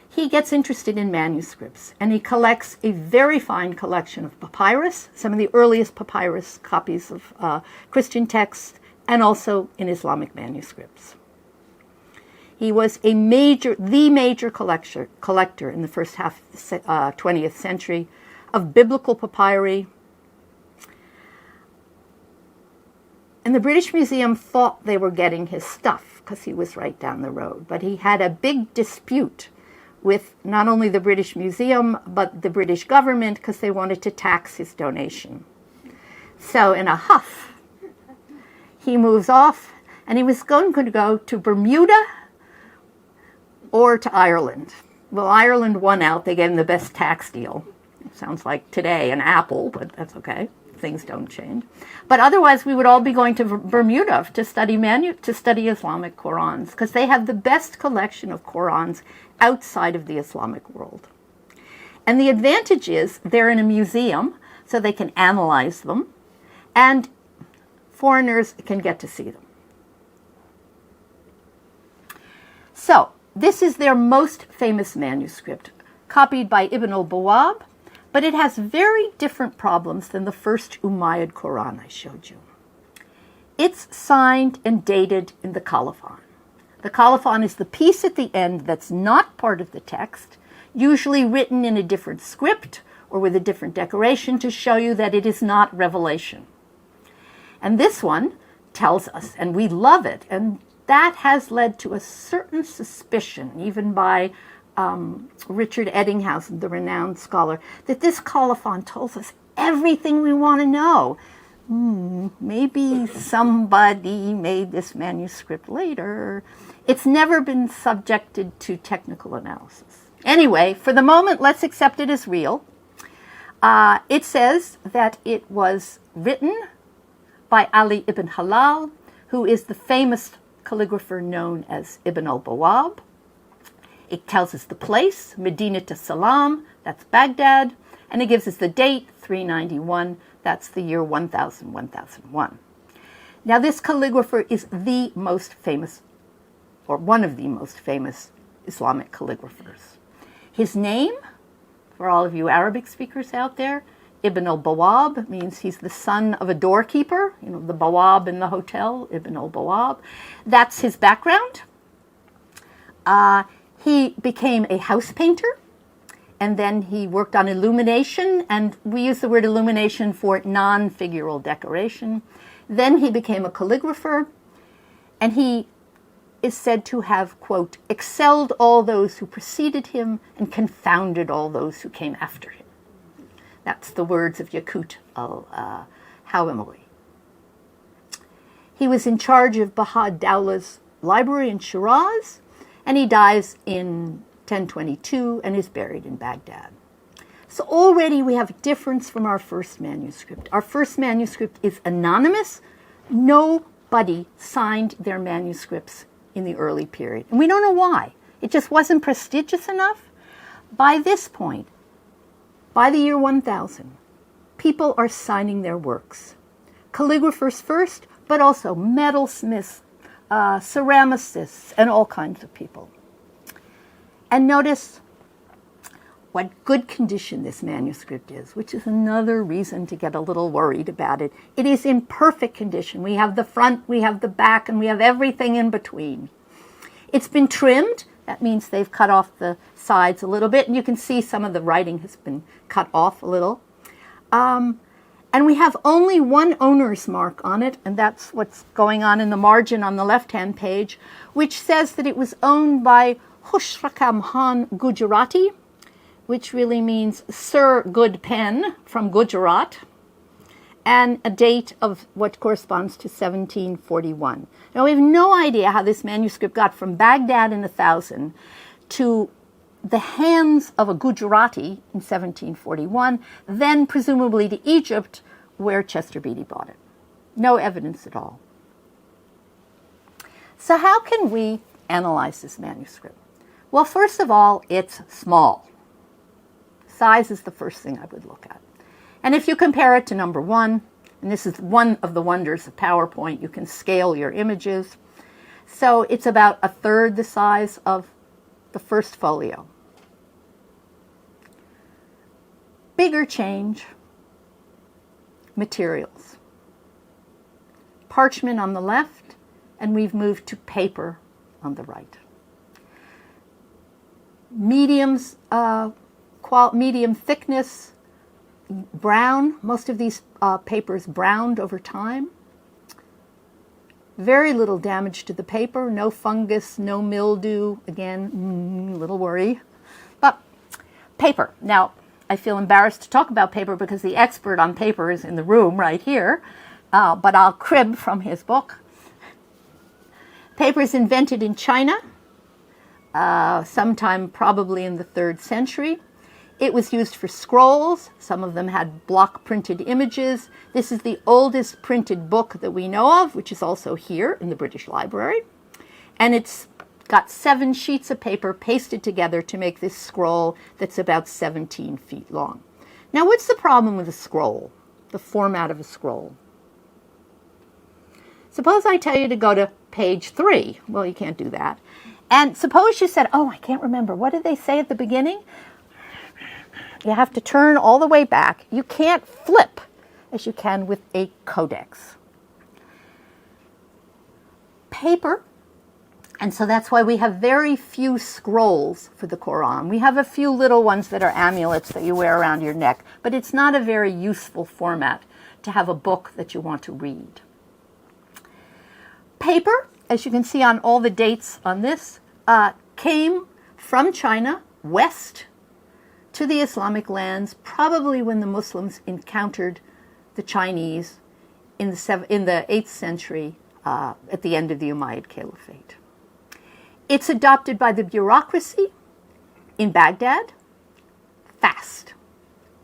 he gets interested in manuscripts, and he collects a very fine collection of papyrus, some of the earliest papyrus copies of Christian texts, and also in Islamic manuscripts. He was the major collector in the first half of the 20th century of biblical papyri. And the British Museum thought they were getting his stuff because he was right down the road, but he had a big dispute with not only the British Museum, but the British government, because they wanted to tax his donation. So in a huff, he moves off, and he was going to go to Bermuda or to Ireland. Well, Ireland won out. They gave him the best tax deal. Sounds like today an apple, but that's okay. things don't change. But otherwise, we would all be going to Bermuda to study Islamic Qur'ans, because they have the best collection of Qur'ans outside of the Islamic world. And the advantage is they're in a museum, so they can analyze them, and foreigners can get to see them. So, this is their most famous manuscript, copied by Ibn al-Bawwab, but it has very different problems than the first Umayyad Qur'an I showed you. It's signed and dated in the colophon. The colophon is the piece at the end that's not part of the text, usually written in a different script or with a different decoration to show you that it is not revelation. And this one tells us, and we love it, and that has led to a certain suspicion, even by Richard Eddinghausen, the renowned scholar, that this colophon tells us everything we want to know. Maybe somebody made this manuscript later. It's never been subjected to technical analysis. Anyway, for the moment, let's accept it as real. It says that it was written by Ali ibn Halal, who is the famous calligrapher known as Ibn al-Bawwab. It tells us the place, Medinat as-Salam, that's Baghdad, and it gives us the date, 391, that's the year 1001. Now this calligrapher is the most famous, or one of the most famous Islamic calligraphers. His name, for all of you Arabic speakers out there, Ibn al-Bawwab, means he's the son of a doorkeeper, you know, the Bawwab in the hotel, Ibn al-Bawwab. That's his background. He became a house painter, and then he worked on illumination, and we use the word illumination for non-figural decoration. Then he became a calligrapher, and he is said to have, quote, excelled all those who preceded him and confounded all those who came after him. That's the words of Yaqut al-Hawamali. He was in charge of Baha'u'llah's library in Shiraz, and he dies in 1022 and is buried in Baghdad. So already we have a difference from our first manuscript. Our first manuscript is anonymous. Nobody signed their manuscripts in the early period. And we don't know why. It just wasn't prestigious enough. By this point, by the year 1000, people are signing their works. Calligraphers first, but also metalsmiths, ceramicists, and all kinds of people. And notice what good condition this manuscript is, which is another reason to get a little worried about it. It is in perfect condition. We have the front, we have the back, and we have everything in between. It's been trimmed. That means they've cut off the sides a little bit, and you can see some of the writing has been cut off a little. And we have only one owner's mark on it, and that's what's going on in the margin on the left-hand page, which says that it was owned by Khushrakam Khan Gujarati, which really means Sir Good Pen from Gujarat, and a date of what corresponds to 1741. Now, we have no idea how this manuscript got from Baghdad in 1000 to the hands of a Gujarati in 1741, then presumably to Egypt, where Chester Beatty bought it. No evidence at all. So how can we analyze this manuscript? Well, first of all, it's small. Size is the first thing I would look at. And if you compare it to number 1, and this is one of the wonders of PowerPoint, you can scale your images. So it's about a third the size of the first folio. Bigger change, materials. Parchment on the left, and we've moved to paper on the right. Medium thickness, brown. Most of these papers browned over time. Very little damage to the paper, no fungus, no mildew. Again, little worry. But paper. Now, I feel embarrassed to talk about paper because the expert on paper is in the room right here, but I'll crib from his book. Paper is invented in China, sometime probably in the 3rd century. It was used for scrolls. Some of them had block printed images. This is the oldest printed book that we know of, which is also here in the British Library. And it's got 7 sheets of paper pasted together to make this scroll that's about 17 feet long. Now, what's the problem with a scroll, the format of a scroll? Suppose I tell you to go to page 3. Well, you can't do that. And suppose you said, oh, I can't remember. What did they say at the beginning? You have to turn all the way back. You can't flip as you can with a codex. Paper, and so that's why we have very few scrolls for the Qur'an. We have a few little ones that are amulets that you wear around your neck, but it's not a very useful format to have a book that you want to read. Paper, as you can see on all the dates on this, came from China west to the Islamic lands, probably when the Muslims encountered the Chinese in the 8th century at the end of the Umayyad Caliphate. It's adopted by the bureaucracy in Baghdad fast.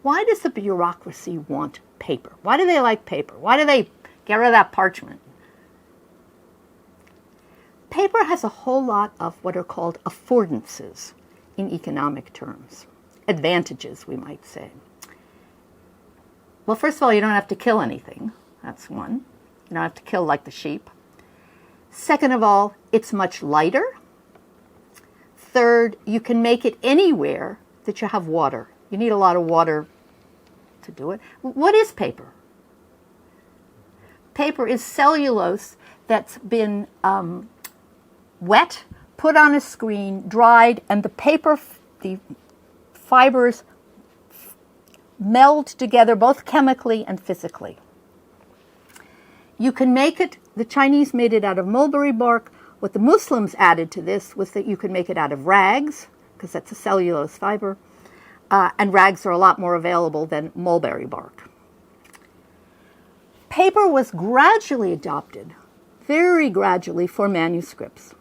Why does the bureaucracy want paper? Why do they like paper? Why do they get rid of that parchment? Paper has a whole lot of what are called affordances in economic terms. Advantages, we might say. Well, first of all, you don't have to kill anything. That's one. You don't have to kill like the sheep. Second of all, it's much lighter. Third, you can make it anywhere that you have water. You need a lot of water to do it. What is paper? Paper is cellulose that's been wet, put on a screen, dried, and the fibers meld together both chemically and physically. You can make it, the Chinese made it out of mulberry bark. What the Muslims added to this was that you could make it out of rags, because that's a cellulose fiber, and rags are a lot more available than mulberry bark. Paper was gradually adopted, very gradually, for manuscripts.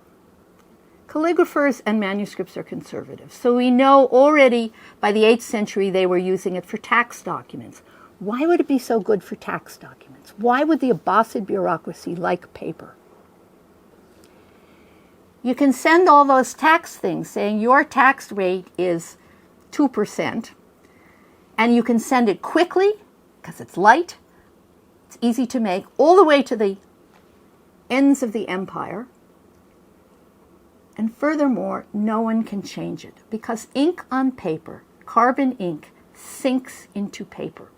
Calligraphers and manuscripts are conservative. So we know already by the 8th century they were using it for tax documents. Why would it be so good for tax documents? Why would the Abbasid bureaucracy like paper? You can send all those tax things saying your tax rate is 2%, and you can send it quickly because it's light, it's easy to make, all the way to the ends of the empire. And furthermore, no one can change it because ink on paper, carbon ink, sinks into paper.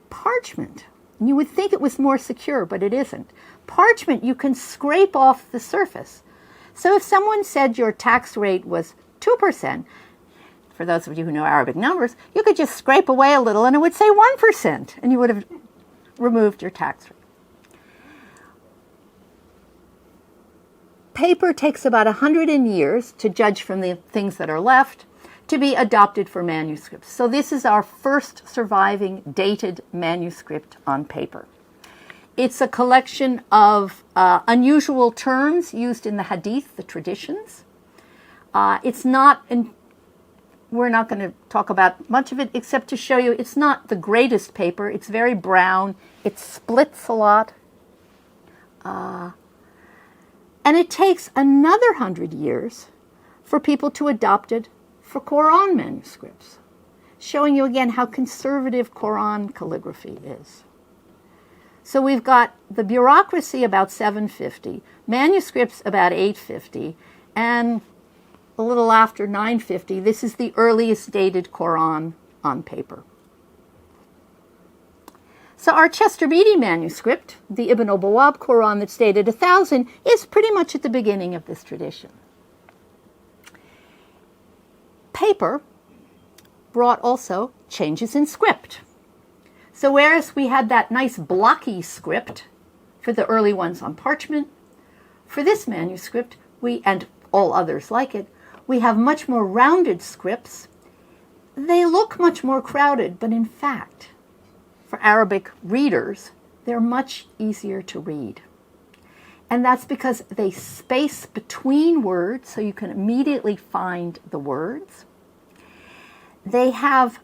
Parchment, you would think it was more secure, but it isn't. Parchment, you can scrape off the surface. So if someone said your tax rate was 2%, for those of you who know Arabic numbers, you could just scrape away a little and it would say 1%, and you would have removed your tax rate. Paper takes about 100 years, to judge from the things that are left, to be adopted for manuscripts. So this is our first surviving dated manuscript on paper. It's a collection of unusual terms used in the hadith, the traditions. It's not, and we're not going to talk about much of it except to show you it's not the greatest paper. It's very brown. It splits a lot. And it takes another 100 years for people to adopt it for Qur'an manuscripts, showing you again how conservative Qur'an calligraphy is. So we've got the bureaucracy about 750, manuscripts about 850, and a little after 950, this is the earliest dated Qur'an on paper. So our Chester Beatty manuscript, the Ibn al-Bawab Qur'an that's dated 1000, is pretty much at the beginning of this tradition. Paper brought also changes in script. So whereas we had that nice blocky script for the early ones on parchment, for this manuscript, and all others like it, we have much more rounded scripts. They look much more crowded, but in fact, for Arabic readers, they're much easier to read. And that's because they space between words so you can immediately find the words. They have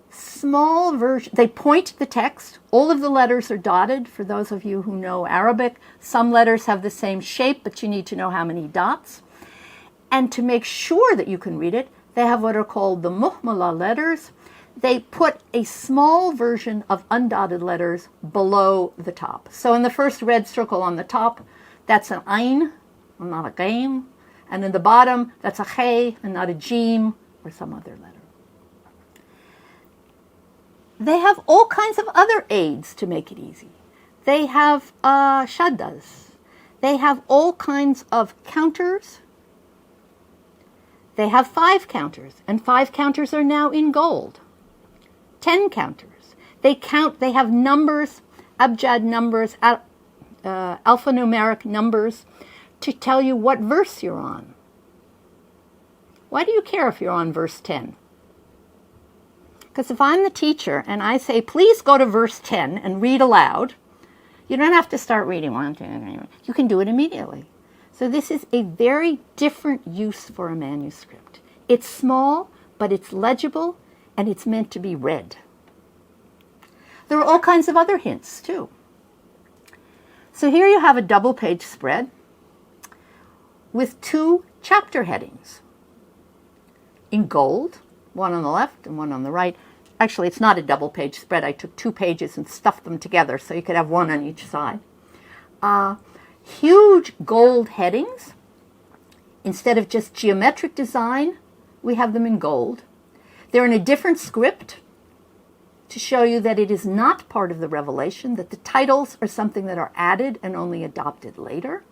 small version. They point the text. All of the letters are dotted. For those of you who know Arabic, some letters have the same shape, but you need to know how many dots. And to make sure that you can read it, they have what are called the muhmala letters. They put a small version of undotted letters below the top. So in the first red circle on the top, that's an ayn, not a gain. And in the bottom, that's a khay and not a jim or some other letter. They have all kinds of other aids to make it easy. They have shaddas. They have all kinds of counters. They have 5 counters, and 5 counters are now in gold. 10 counters. They have numbers, abjad numbers, alphanumeric numbers to tell you what verse you're on. Why do you care if you're on verse 10? Because if I'm the teacher and I say, please go to verse 10 and read aloud, you don't have to start reading 1, 2, 3. You can do it immediately. So this is a very different use for a manuscript. It's small, but it's legible, and it's meant to be read. There are all kinds of other hints, too. So here you have a double-page spread with 2 chapter headings in gold, one on the left and one on the right. Actually, it's not a double-page spread. I took 2 pages and stuffed them together so you could have one on each side. Huge gold headings. Instead of just geometric design, we have them in gold. They're in a different script to show you that it is not part of the revelation, that the titles are something that are added and only adopted later.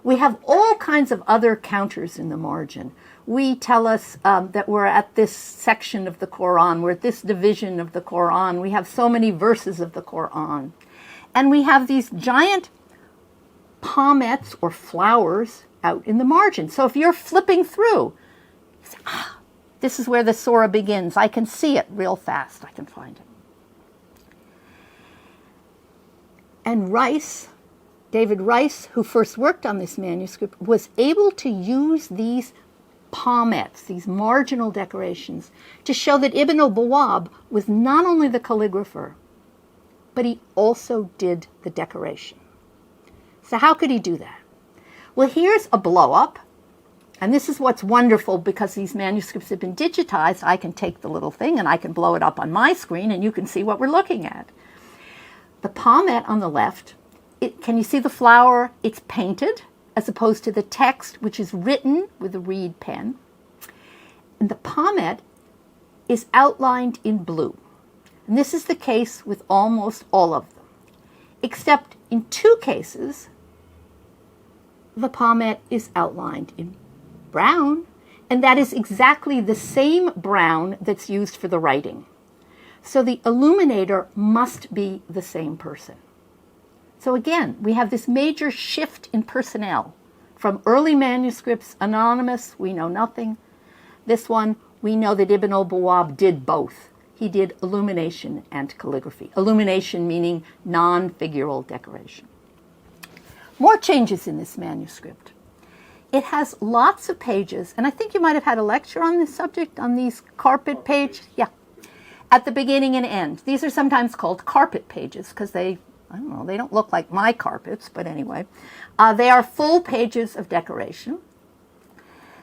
We have all kinds of other counters in the margin. We tell us that we're at this section of the Qur'an, we're at this division of the Qur'an, we have so many verses of the Qur'an. And we have these giant palmettes or flowers out in the margin. So if you're flipping through, you say, this is where the surah begins. I can see it real fast. I can find it. And Rice, David Rice, who first worked on this manuscript, was able to use these palmettes, these marginal decorations, to show that Ibn al-Bawwab was not only the calligrapher, but he also did the decoration. So how could he do that? Well, here's a blow-up, and this is what's wonderful because these manuscripts have been digitized. I can take the little thing and I can blow it up on my screen and you can see what we're looking at. The palmette on the left, can you see the flower? It's painted as opposed to the text, which is written with a reed pen. And the palmette is outlined in blue. And this is the case with almost all of them, except in 2 cases, the palmette is outlined in brown, and that is exactly the same brown that's used for the writing. So the illuminator must be the same person. So again, we have this major shift in personnel. From early manuscripts, anonymous, we know nothing. This one, we know that Ibn al-Bawwab did both. He did illumination and calligraphy. Illumination meaning non-figural decoration. More changes in this manuscript. It has lots of pages, and I think you might have had a lecture on this subject, on these carpet pages. Yeah, at the beginning and end. These are sometimes called carpet pages because they don't look like my carpets, but anyway. They are full pages of decoration.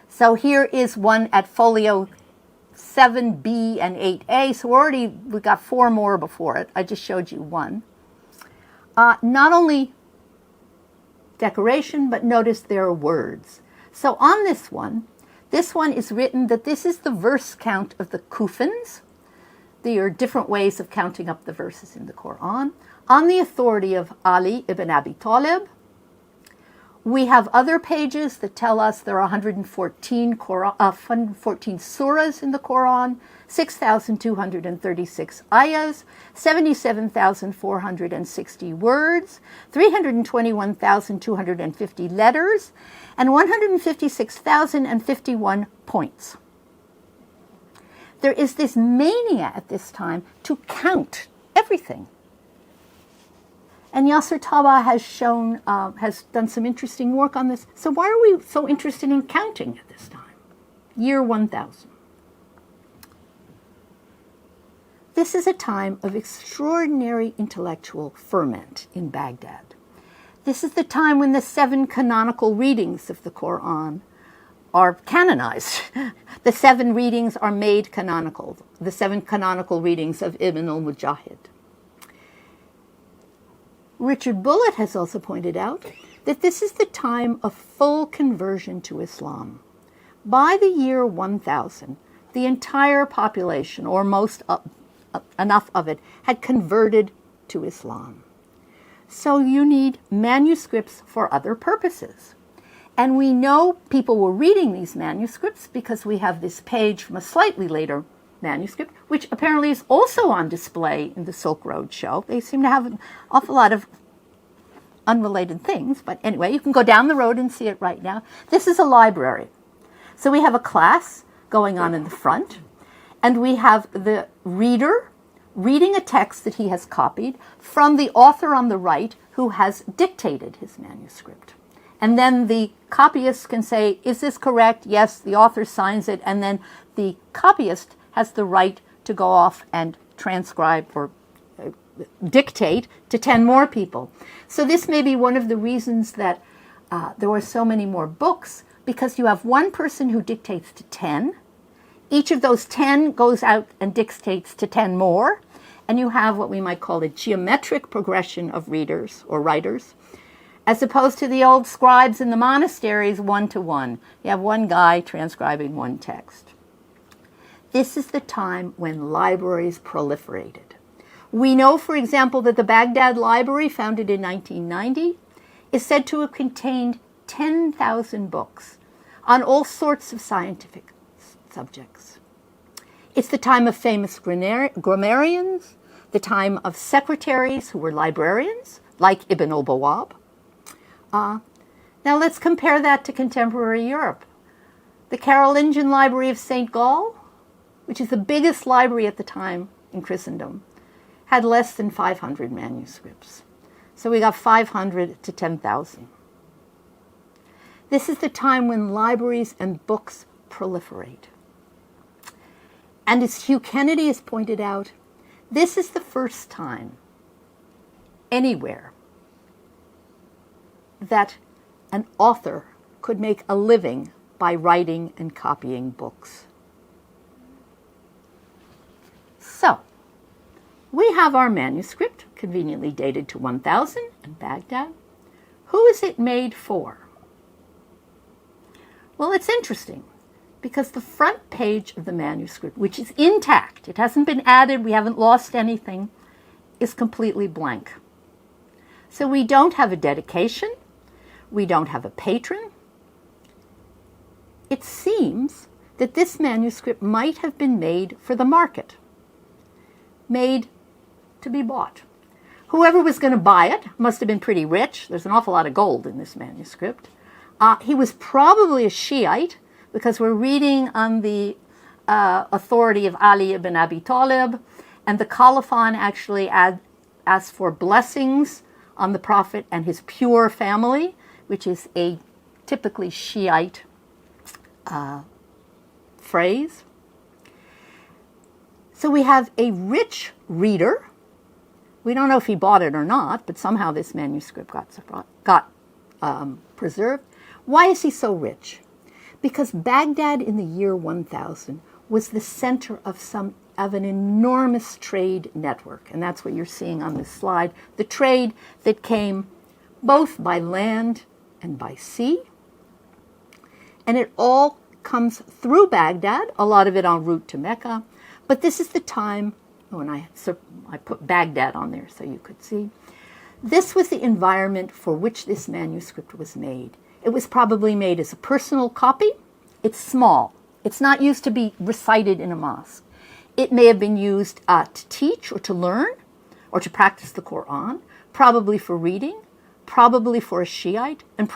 So here is one at folio 7B and 8A. So we got 4 more before it. I just showed you one. Not only decoration, but notice there are words. So on this one is written that this is the verse count of the Kufans. There are different ways of counting up the verses in the Qur'an. On the authority of Ali ibn Abi Talib. We have other pages that tell us there are 114 surahs in the Qur'an, 6,236 ayahs, 77,460 words, 321,250 letters, and 156,051 points. There is this mania at this time to count everything. And Yasser Taba has done some interesting work on this. So why are we so interested in counting at this time? Year 1000. This is a time of extraordinary intellectual ferment in Baghdad. This is the time when the 7 canonical readings of the Qur'an are canonized. The 7 readings are made canonical, the 7 canonical readings of Ibn al-Mujahid. Richard Bullitt has also pointed out that this is the time of full conversion to Islam. By the year 1000, the entire population, or enough of it, had converted to Islam. So you need manuscripts for other purposes. And we know people were reading these manuscripts because we have this page from a slightly later manuscript, which apparently is also on display in the Silk Road show. They seem to have an awful lot of unrelated things, but anyway, you can go down the road and see it right now. This is a library. So we have a class going on in the front, and we have the reader reading a text that he has copied from the author on the right who has dictated his manuscript. And then the copyist can say, is this correct? Yes, the author signs it, and then the copyist has the right to go off and transcribe or dictate to 10 more people. So this may be one of the reasons that there were so many more books, because you have one person who dictates to 10. Each of those 10 goes out and dictates to 10 more, and you have what we might call a geometric progression of readers or writers, as opposed to the old scribes in the monasteries, 1-to-1. You have one guy transcribing one text. This is the time when libraries proliferated. We know, for example, that the Baghdad Library, founded in 1990, is said to have contained 10,000 books on all sorts of scientific subjects. It's the time of famous grammarians, the time of secretaries who were librarians, like Ibn al-Bawwab. Now let's compare that to contemporary Europe. The Carolingian Library of St. Gall, which is the biggest library at the time in Christendom, had less than 500 manuscripts. So we got 500 to 10,000. This is the time when libraries and books proliferate. And as Hugh Kennedy has pointed out, this is the first time anywhere that an author could make a living by writing and copying books. So, we have our manuscript, conveniently dated to 1000 in Baghdad. Who is it made for? Well, it's interesting, because the front page of the manuscript, which is intact, it hasn't been added, we haven't lost anything, is completely blank. So we don't have a dedication, we don't have a patron. It seems that this manuscript might have been made for the market, made to be bought. Whoever was going to buy it must have been pretty rich. There's an awful lot of gold in this manuscript. He was probably a Shiite, because we're reading on the authority of Ali ibn Abi Talib, and the caliphate actually asked for blessings on the Prophet and his pure family, which is a typically Shiite phrase. So we have a rich reader. We don't know if he bought it or not, but somehow this manuscript got preserved. Why is he so rich? Because Baghdad in the year 1000 was the center of an enormous trade network. And that's what you're seeing on this slide. The trade that came both by land and by sea. And it all comes through Baghdad, a lot of it en route to Mecca. But this is the time when I put Baghdad on there so you could see. This was the environment for which this manuscript was made. It was probably made as a personal copy. It's small. It's not used to be recited in a mosque. It may have been used to teach or to learn or to practice the Qur'an, probably for reading, probably for a Shiite, and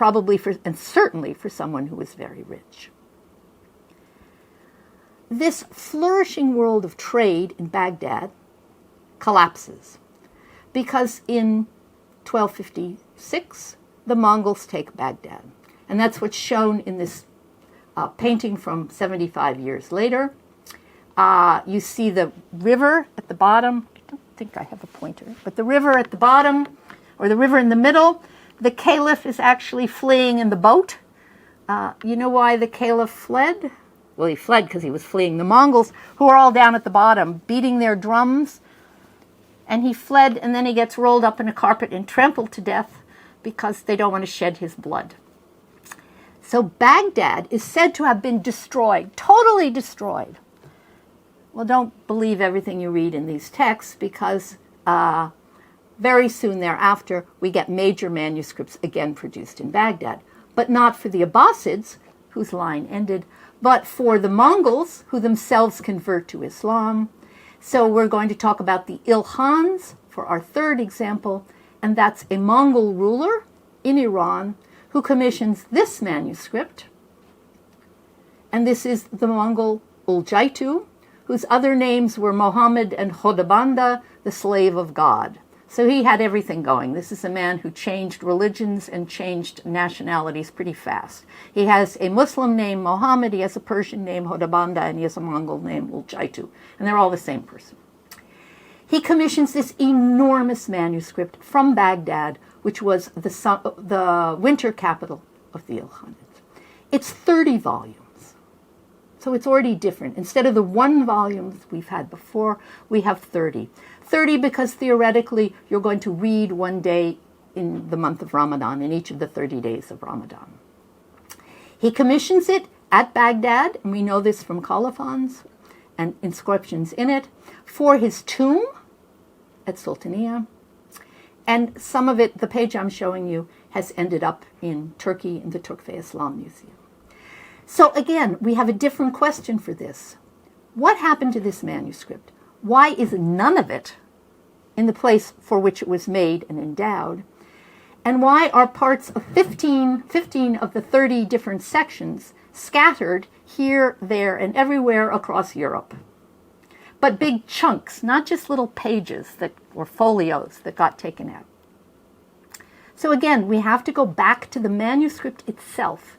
certainly for someone who was very rich. This flourishing world of trade in Baghdad collapses because in 1256, the Mongols take Baghdad. And that's what's shown in this painting from 75 years later. You see the river at the bottom. I don't think I have a pointer, but the river at the bottom, or the river in the middle. The caliph is actually fleeing in the boat. You know why the caliph fled? Well, he fled because he was fleeing the Mongols, who are all down at the bottom, beating their drums. And he fled, and then he gets rolled up in a carpet and trampled to death because they don't want to shed his blood. So Baghdad is said to have been destroyed, totally destroyed. Well, don't believe everything you read in these texts, because very soon thereafter we get major manuscripts again produced in Baghdad, but not for the Abbasids, whose line ended, but for the Mongols, who themselves convert to Islam. So we're going to talk about the Ilkhans for our third example, and that's a Mongol ruler in Iran who commissions this manuscript. And this is the Mongol Uljaitu, whose other names were Mohammed and Khodabanda, the slave of God. So he had everything going. This is a man who changed religions and changed nationalities pretty fast. He has a Muslim name, Mohammed, he has a Persian name, Khodabanda, and he has a Mongol name, Uljaitu. And they're all the same person. He commissions this enormous manuscript from Baghdad, which was the winter capital of the Ilkhanids. It's 30 volumes. So it's already different. Instead of the 1 volume we've had before, we have 30. 30 because theoretically you're going to read one day in the month of Ramadan, in each of the 30 days of Ramadan. He commissions it at Baghdad, and we know this from colophons and inscriptions in it, for his tomb at Sultaniya. And some of it, the page I'm showing you, has ended up in Turkey in the Turkfeh Islam Museum. So again, we have a different question for this. What happened to this manuscript? Why is none of it in the place for which it was made and endowed? And why are parts of 15 of the 30 different sections scattered here, there, and everywhere across Europe? But big chunks, not just little pages or folios that got taken out. So again, we have to go back to the manuscript itself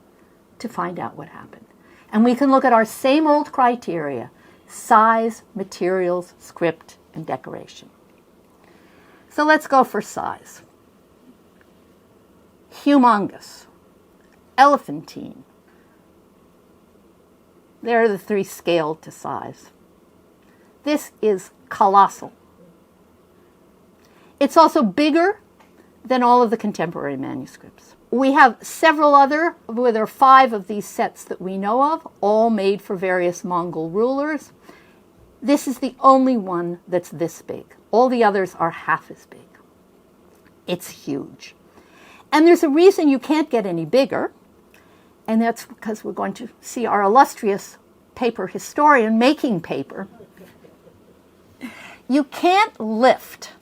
to find out what happened. And we can look at our same old criteria: size, materials, script, and decoration. So let's go for size. Humongous, elephantine. There are the 3 scaled to size. This is colossal. It's also bigger than all of the contemporary manuscripts. We have several other, there are 5 of these sets that we know of, all made for various Mongol rulers. This is the only one that's this big. All the others are half as big. It's huge. And there's a reason you can't get any bigger, and that's because we're going to see our illustrious paper historian making paper. You can't lift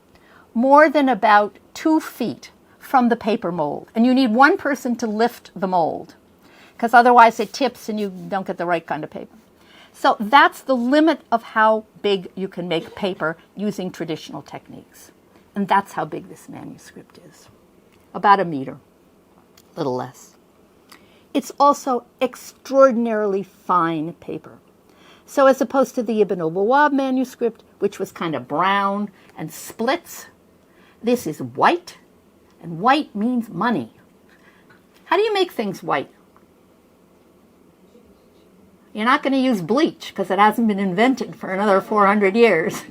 more than about 2 feet from the paper mold, and you need 1 person to lift the mold, because otherwise it tips and you don't get the right kind of paper. So that's the limit of how big you can make paper using traditional techniques. And that's how big this manuscript is. About 1 meter, a little less. It's also extraordinarily fine paper. So as opposed to the Ibn al-Bawwab manuscript, which was kind of brown and splits, this is white, and white means money. How do you make things white? You're not going to use bleach because it hasn't been invented for another 400 years.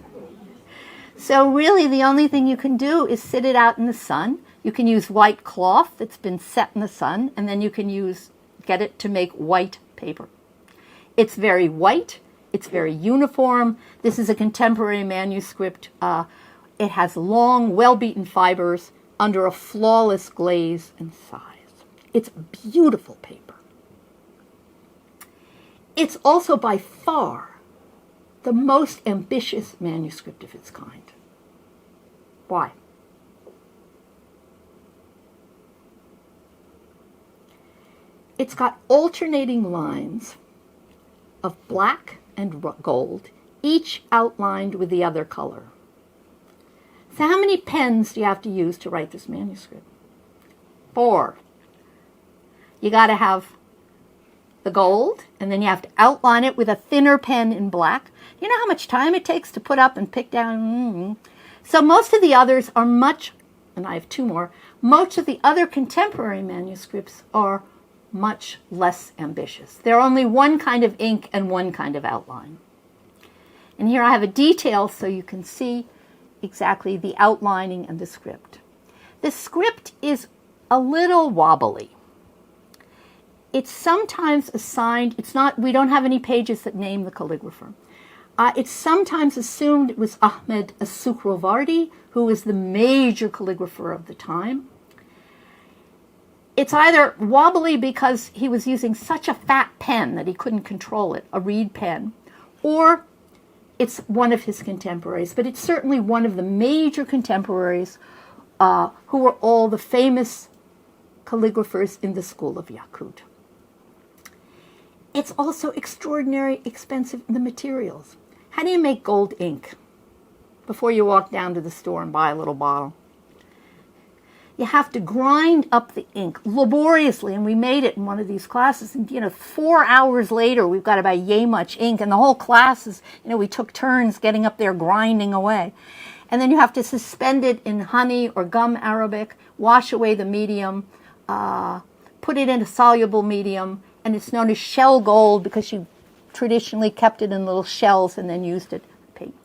So really the only thing you can do is sit it out in the sun. You can use white cloth that's been set in the sun, and then you can get it to make white paper. It's very white. It's very uniform. This is a contemporary manuscript. It has long, well-beaten fibers under a flawless glaze and size. It's beautiful paper. It's also by far the most ambitious manuscript of its kind. Why? It's got alternating lines of black and gold, each outlined with the other color. So how many pens do you have to use to write this manuscript? 4. You got to have the gold, and then you have to outline it with a thinner pen in black. You know how much time it takes to put up and pick down? So most of the others are much, and I have two more, most of the other contemporary manuscripts are much less ambitious. They're only one kind of ink and one kind of outline. And here I have a detail so you can see exactly the outlining and the script. The script is a little wobbly. It's sometimes assigned, we don't have any pages that name the calligrapher. It's sometimes assumed it was Ahmed as-Suhrawardi, who was the major calligrapher of the time. It's either wobbly because he was using such a fat pen that he couldn't control it, a reed pen, or it's one of his contemporaries, but it's certainly one of the major contemporaries who were all the famous calligraphers in the school of Yaqut. It's also extraordinarily expensive in the materials. How do you make gold ink before you walk down to the store and buy a little bottle? You have to grind up the ink laboriously, and we made it in one of these classes. And 4 hours later, we've got about yay much ink, and the whole class is, we took turns getting up there grinding away. And then you have to suspend it in honey or gum arabic, wash away the medium, put it in a soluble medium, and it's known as shell gold because you traditionally kept it in little shells and then used it to paint.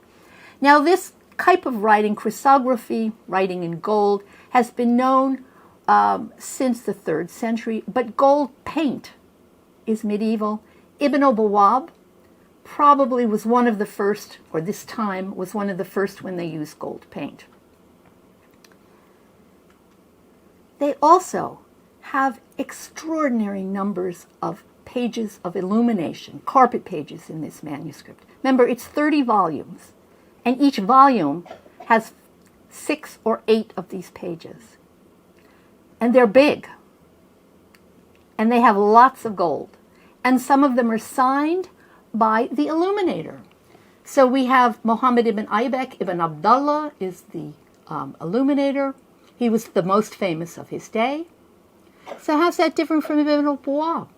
Now this type of writing, chrysography, writing in gold, has been known since the 3rd century, but gold paint is medieval. Ibn Bawab probably was one of the first, or this time was one of the first when they used gold paint. They also have extraordinary numbers of pages of illumination, carpet pages in this manuscript. Remember, it's 30 volumes, and each volume has 6 or 8 of these pages. And they're big. And they have lots of gold. And some of them are signed by the illuminator. So we have Muhammad ibn Aybek ibn Abdullah is the illuminator. He was the most famous of his day. So how's that different from Ibn Bawab?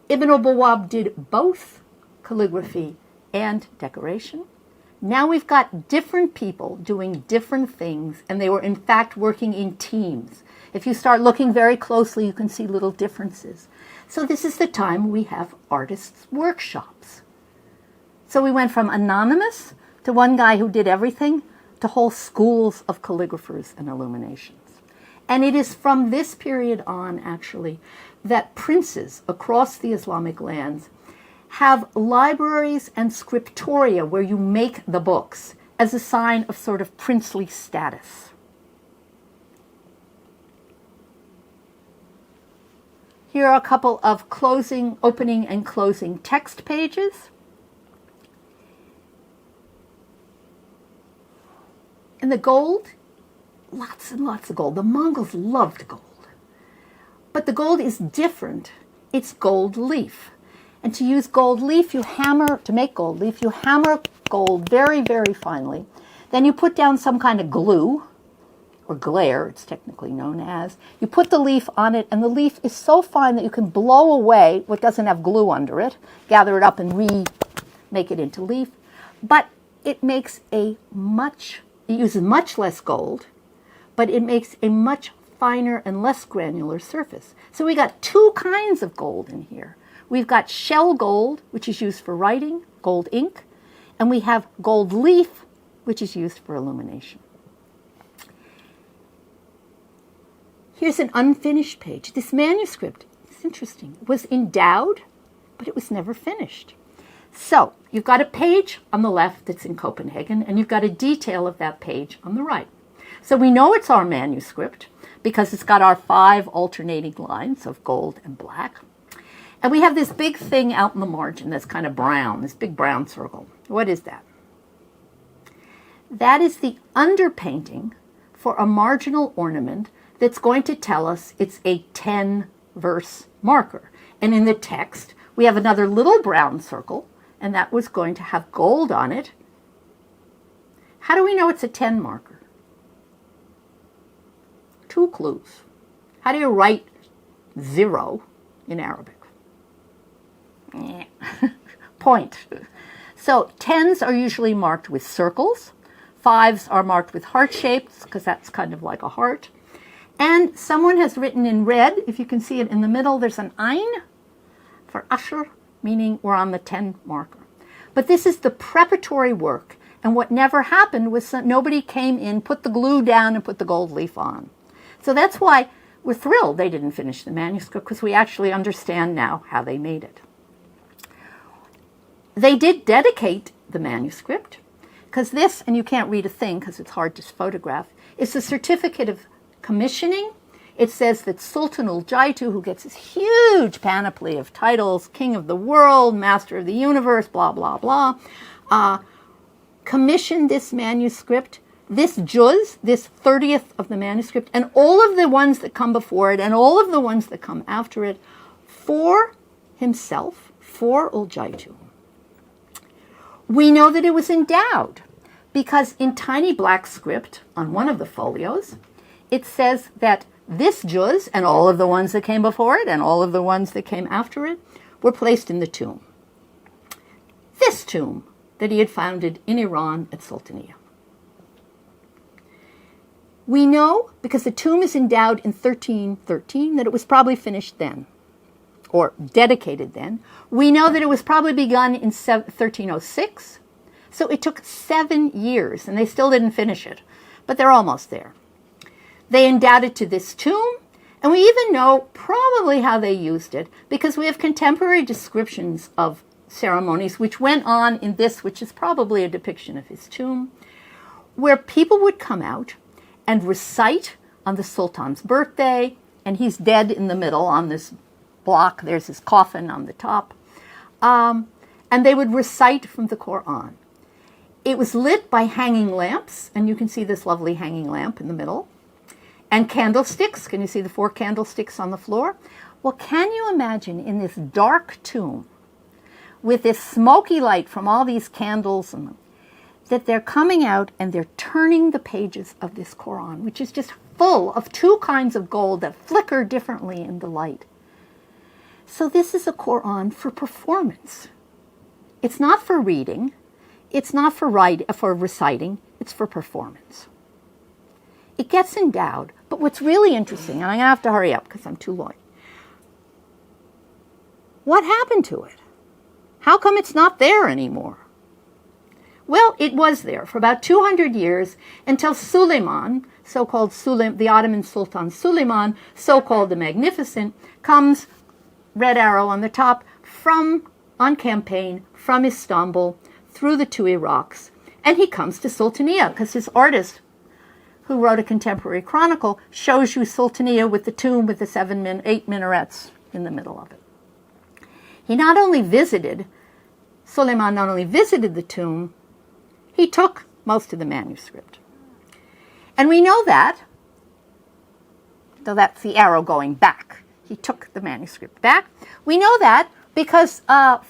Ibn Bawab did both calligraphy and decoration. Now we've got different people doing different things, and they were in fact working in teams. If you start looking very closely, you can see little differences. So this is the time we have artists' workshops. So we went from anonymous to one guy who did everything to whole schools of calligraphers and illuminations. And it is from this period on, actually, that princes across the Islamic lands have libraries and scriptoria where you make the books as a sign of sort of princely status. Here are a couple of opening and closing text pages. And the gold, lots and lots of gold. The Mongols loved gold. But the gold is different. It's gold leaf. And to use gold leaf, to make gold leaf, you hammer gold very, very finely. Then you put down some kind of glue, or glare, it's technically known as. You put the leaf on it, and the leaf is so fine that you can blow away what doesn't have glue under it, gather it up and make it into leaf. But it makes it uses much less gold, but it makes a much finer and less granular surface. So we got 2 kinds of gold in here. We've got shell gold, which is used for writing, gold ink, and we have gold leaf, which is used for illumination. Here's an unfinished page. This manuscript, it's interesting, was endowed, but it was never finished. So you've got a page on the left that's in Copenhagen, and you've got a detail of that page on the right. So we know it's our manuscript because it's got our 5 alternating lines of gold and black. And we have this big thing out in the margin that's kind of brown, this big brown circle. What is that? That is the underpainting for a marginal ornament that's going to tell us it's a 10-verse marker. And in the text, we have another little brown circle, and that was going to have gold on it. How do we know it's a 10 marker? 2 clues. How do you write 0 in Arabic? point. So 10s are usually marked with circles. 5s are marked with heart shapes, because that's kind of like a heart. And someone has written in red, if you can see it in the middle, there's an ein for Asher, meaning we're on the 10 marker. But this is the preparatory work. And what never happened was that nobody came in, put the glue down, and put the gold leaf on. So that's why we're thrilled they didn't finish the manuscript, because we actually understand now how they made it. They did dedicate the manuscript, because this, and you can't read a thing because it's hard to photograph, is the certificate of commissioning. It says that Sultan Ul-Jaitu, who gets this huge panoply of titles, King of the World, Master of the Universe, blah, blah, blah, commissioned this manuscript, this juz, this 30th of the manuscript, and all of the ones that come before it, and all of the ones that come after it, for himself, for Ul-Jaitu. We know that it was endowed, because in tiny black script on one of the folios, it says that this juz, and all of the ones that came before it, and all of the ones that came after it, were placed in the tomb. This tomb that he had founded in Iran at Sultaniya. We know, because the tomb is endowed in 1313, that it was probably finished then, or dedicated then. We know that it was probably begun in 1306, so it took 7 years, and they still didn't finish it, but they're almost there. They endowed it to this tomb, and we even know probably how they used it, because we have contemporary descriptions of ceremonies which went on in this, which is probably a depiction of his tomb, where people would come out and recite on the Sultan's birthday, and he's dead in the middle on this block. There's his coffin on the top. And they would recite from the Qur'an. It was lit by hanging lamps, and you can see this lovely hanging lamp in the middle, and candlesticks. Can you see the 4 candlesticks on the floor? Well, can you imagine in this dark tomb, with this smoky light from all these candles, and that they're coming out and they're turning the pages of this Qur'an, which is just full of 2 kinds of gold that flicker differently in the light. So this is a Qur'an for performance. It's not for reading. It's not for reciting. It's for performance. It gets endowed, but what's really interesting, and I'm going to have to hurry up because I'm too long. What happened to it? How come it's not there anymore? Well, it was there for about 200 years until Suleiman, so-called the Ottoman Sultan Suleiman, so-called the Magnificent, comes, red arrow on the top, on campaign from Istanbul through the 2 Iraqs. And he comes to Sultaniya because his artist, who wrote a contemporary chronicle, shows you Sultaniya with the tomb with the 8 minarets in the middle of it. Suleiman not only visited the tomb, he took most of the manuscript. And we know that, though that's the arrow going back, he took the manuscript back. We know that because a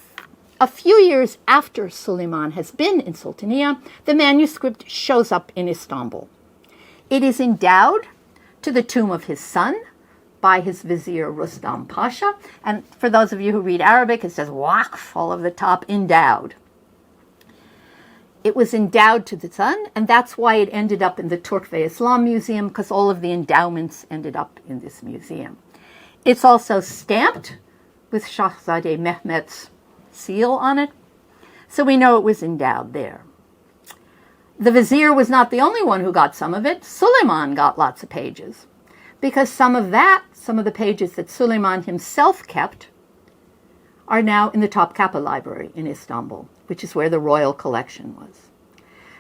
few years after Suleiman has been in Sultaniya, the manuscript shows up in Istanbul. It is endowed to the tomb of his son by his vizier Rustam Pasha. And for those of you who read Arabic, it says waqf all over the top, endowed. It was endowed to the son, and that's why it ended up in the Turkve Islam Museum, because all of the endowments ended up in this museum. It's also stamped with Shahzadeh Mehmet's seal on it, so we know it was endowed there. The vizier was not the only one who got some of it. Suleiman got lots of pages, because some of the pages that Suleiman himself kept are now in the Topkapı Library in Istanbul, which is where the royal collection was.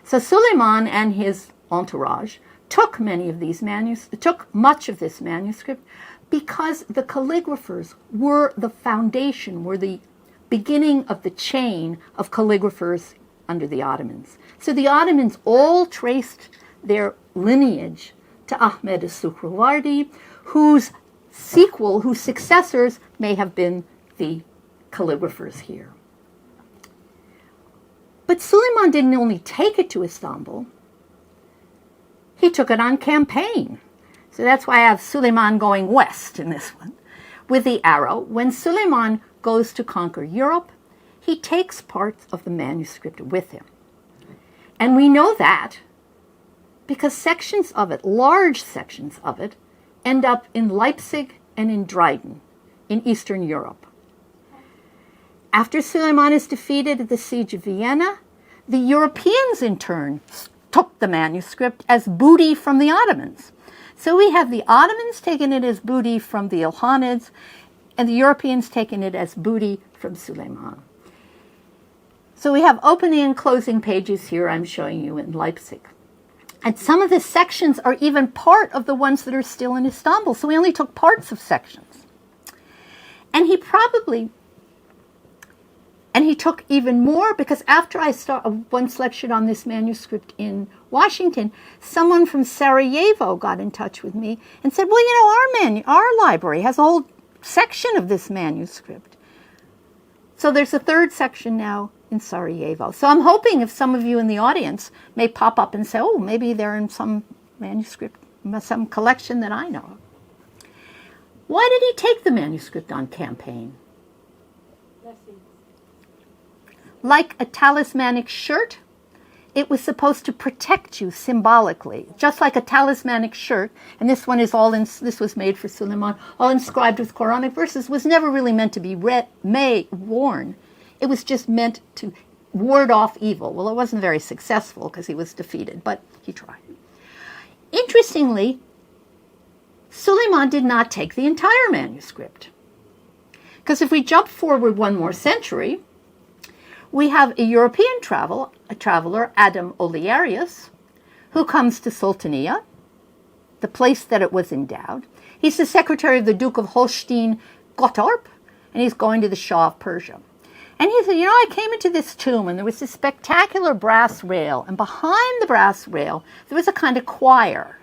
So Suleiman and his entourage took much of this manuscript because the calligraphers were the foundation, were the beginning of the chain of calligraphers under the Ottomans. So the Ottomans all traced their lineage to Ahmed as-Suhrawardi, whose successors may have been the calligraphers here. But Suleiman didn't only take it to Istanbul, he took it on campaign. So that's why I have Suleiman going west in this one, with the arrow. When Suleiman goes to conquer Europe, he takes parts of the manuscript with him. And we know that because sections of it, large sections of it, end up in Leipzig and in Dryden in Eastern Europe. After Suleiman is defeated at the Siege of Vienna, the Europeans in turn took the manuscript as booty from the Ottomans. So we have the Ottomans taking it as booty from the Ilkhanids, and the Europeans taking it as booty from Suleiman. So we have opening and closing pages here I'm showing you in Leipzig. And some of the sections are even part of the ones that are still in Istanbul. So we only took parts of sections. And he took even more, because after I once lectured on this manuscript in Washington, someone from Sarajevo got in touch with me and said, well, you know, our library has a whole section of this manuscript. So there's a third section now in Sarajevo. So I'm hoping if some of you in the audience may pop up and say, oh, maybe they're in some manuscript, some collection that I know of. Why did he take the manuscript on campaign? Like a talismanic shirt, it was supposed to protect you symbolically, just like a talismanic shirt. And this one is this was made for Suleiman, all inscribed with Quranic verses, was never really meant to be worn. It was just meant to ward off evil. Well, it wasn't very successful because he was defeated, but he tried. Interestingly, Suleiman did not take the entire manuscript. Because if we jump forward one more century, we have a European traveler, Adam Olearius, who comes to Sultaniya, the place that it was endowed. He's the secretary of the Duke of Holstein-Gottorp, and he's going to the Shah of Persia. And he said, you know, I came into this tomb, and there was this spectacular brass rail, and behind the brass rail, there was a kind of choir,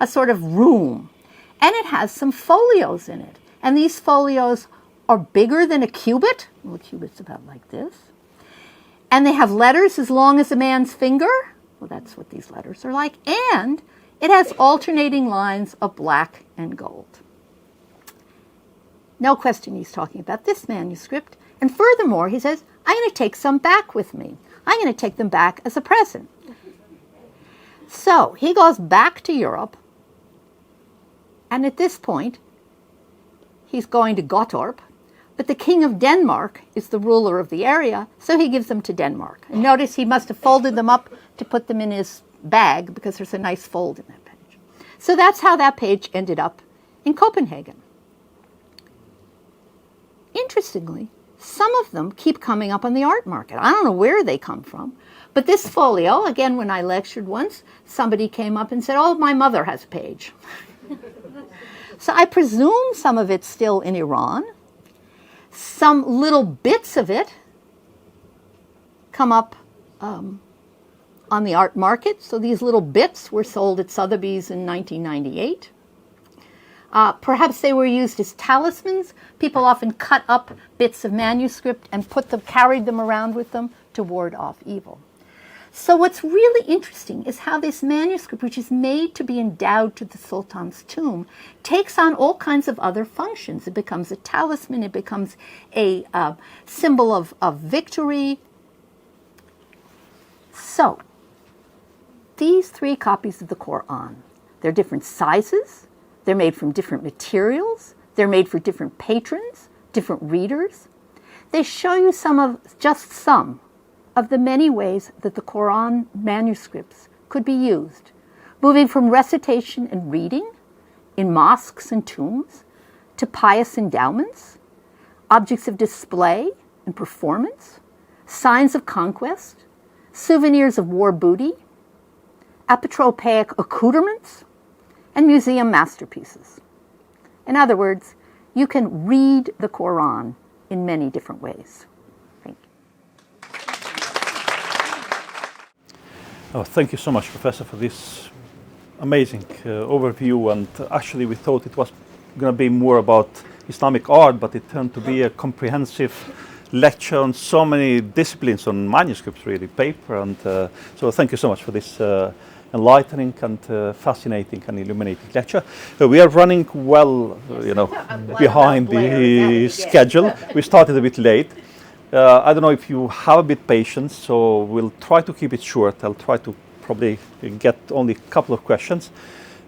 a sort of room, and it has some folios in it. And these folios are bigger than a cubit. Well, a cubit's about like this. And they have letters as long as a man's finger. Well, that's what these letters are like. And it has alternating lines of black and gold. No question he's talking about this manuscript. And furthermore, he says, I'm going to take some back with me. I'm going to take them back as a present. So he goes back to Europe. And at this point, he's going to Gottorp. But the king of Denmark is the ruler of the area, so he gives them to Denmark. And notice he must have folded them up to put them in his bag, because there's a nice fold in that page. So that's how that page ended up in Copenhagen. Interestingly, some of them keep coming up on the art market. I don't know where they come from. But this folio, again, when I lectured once, somebody came up and said, oh, my mother has a page. So I presume some of it's still in Iran. Some little bits of it come up on the art market. So these little bits were sold at Sotheby's in 1998. Perhaps they were used as talismans. People often cut up bits of manuscript and carried them around with them to ward off evil. So what's really interesting is how this manuscript, which is made to be endowed to the Sultan's tomb, takes on all kinds of other functions. It becomes a talisman. It becomes a symbol of victory. So these 3 copies of the Qur'an, they're different sizes. They're made from different materials. They're made for different patrons, different readers. They show you some of the many ways that the Qur'an manuscripts could be used, moving from recitation and reading in mosques and tombs to pious endowments, objects of display and performance, signs of conquest, souvenirs of war booty, apotropaic accouterments, and museum masterpieces. In other words, you can read the Qur'an in many different ways. Oh, thank you so much, Professor, for this amazing overview. And actually, we thought it was going to be more about Islamic art, but it turned to be a comprehensive lecture on so many disciplines on manuscripts, really, paper. And so thank you so much for this enlightening and fascinating and illuminating lecture. We are running well, behind the schedule. We started a bit late. I don't know if you have a bit patience, so we'll try to keep it short. I'll try to probably get only a couple of questions.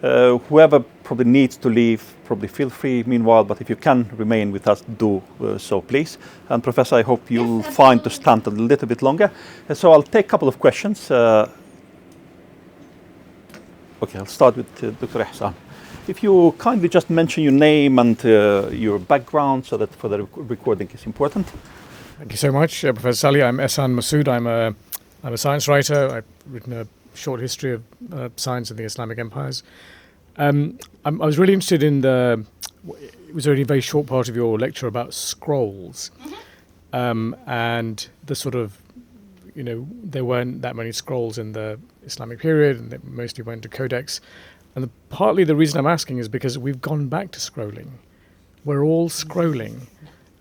Whoever probably needs to leave, probably feel free meanwhile, but if you can remain with us, do so please. And Professor, I hope you'll find to stand a little bit longer. So I'll take a couple of questions. Okay, I'll start with Dr. Ihsan. If you kindly just mention your name and your background, so that for the recording is important. Thank you so much, Professor Sally. I'm Ehsan Masood. I'm a science writer. I've written a short history of science in the Islamic empires. I was really interested in it was already a very short part of your lecture about scrolls. And the sort of, there weren't that many scrolls in the Islamic period, and they mostly went to codex. And partly the reason I'm asking is because we've gone back to scrolling. We're all scrolling.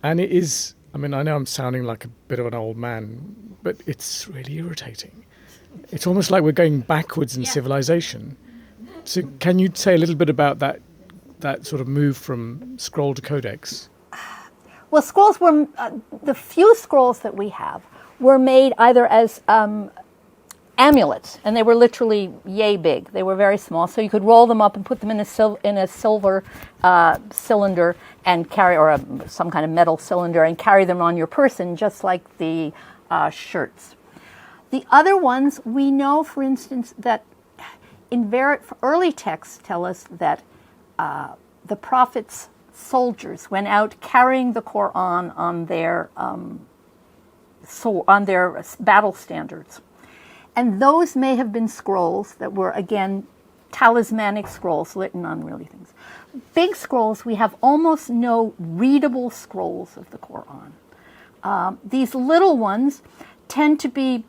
And it is, I know I'm sounding like a bit of an old man, but it's really irritating. It's almost like we're going backwards in civilization. So can you say a little bit about that sort of move from scroll to codex? Well, scrolls were, the few scrolls that we have were made either as amulets, and they were literally yay big. They were very small, so you could roll them up and put them in a silver cylinder and carry, or some kind of metal cylinder, and carry them on your person, just like the shirts. The other ones, we know, for instance, that early texts tell us that the Prophet's soldiers went out carrying the Qur'an on their battle standards. And those may have been scrolls that were, again, talismanic scrolls written on really things. Big scrolls, we have almost no readable scrolls of the Qur'an. These little ones tend to be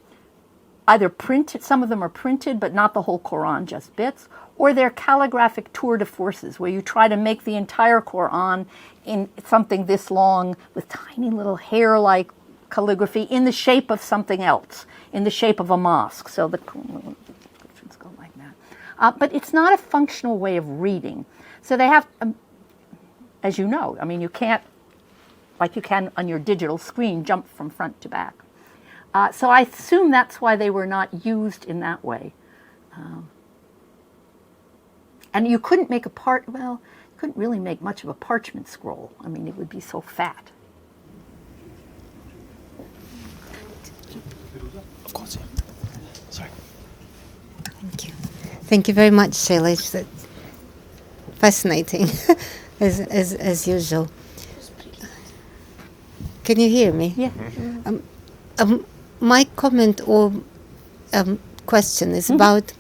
either printed, some of them are printed, but not the whole Qur'an, just bits, or they're calligraphic tour de forces, where you try to make the entire Qur'an in something this long with tiny little hair-like calligraphy in the shape of something else, in the shape of a mosque. So the descriptions go like that. But it's not a functional way of reading. So they have, as you know, you can't, like you can on your digital screen, jump from front to back. So I assume that's why they were not used in that way. And you couldn't make you couldn't really make much of a parchment scroll. It would be so fat. Of course, yeah. Sorry. Thank you. Thank you very much, Sheila. It's fascinating, as usual. Can you hear me? Yeah. My comment or question is about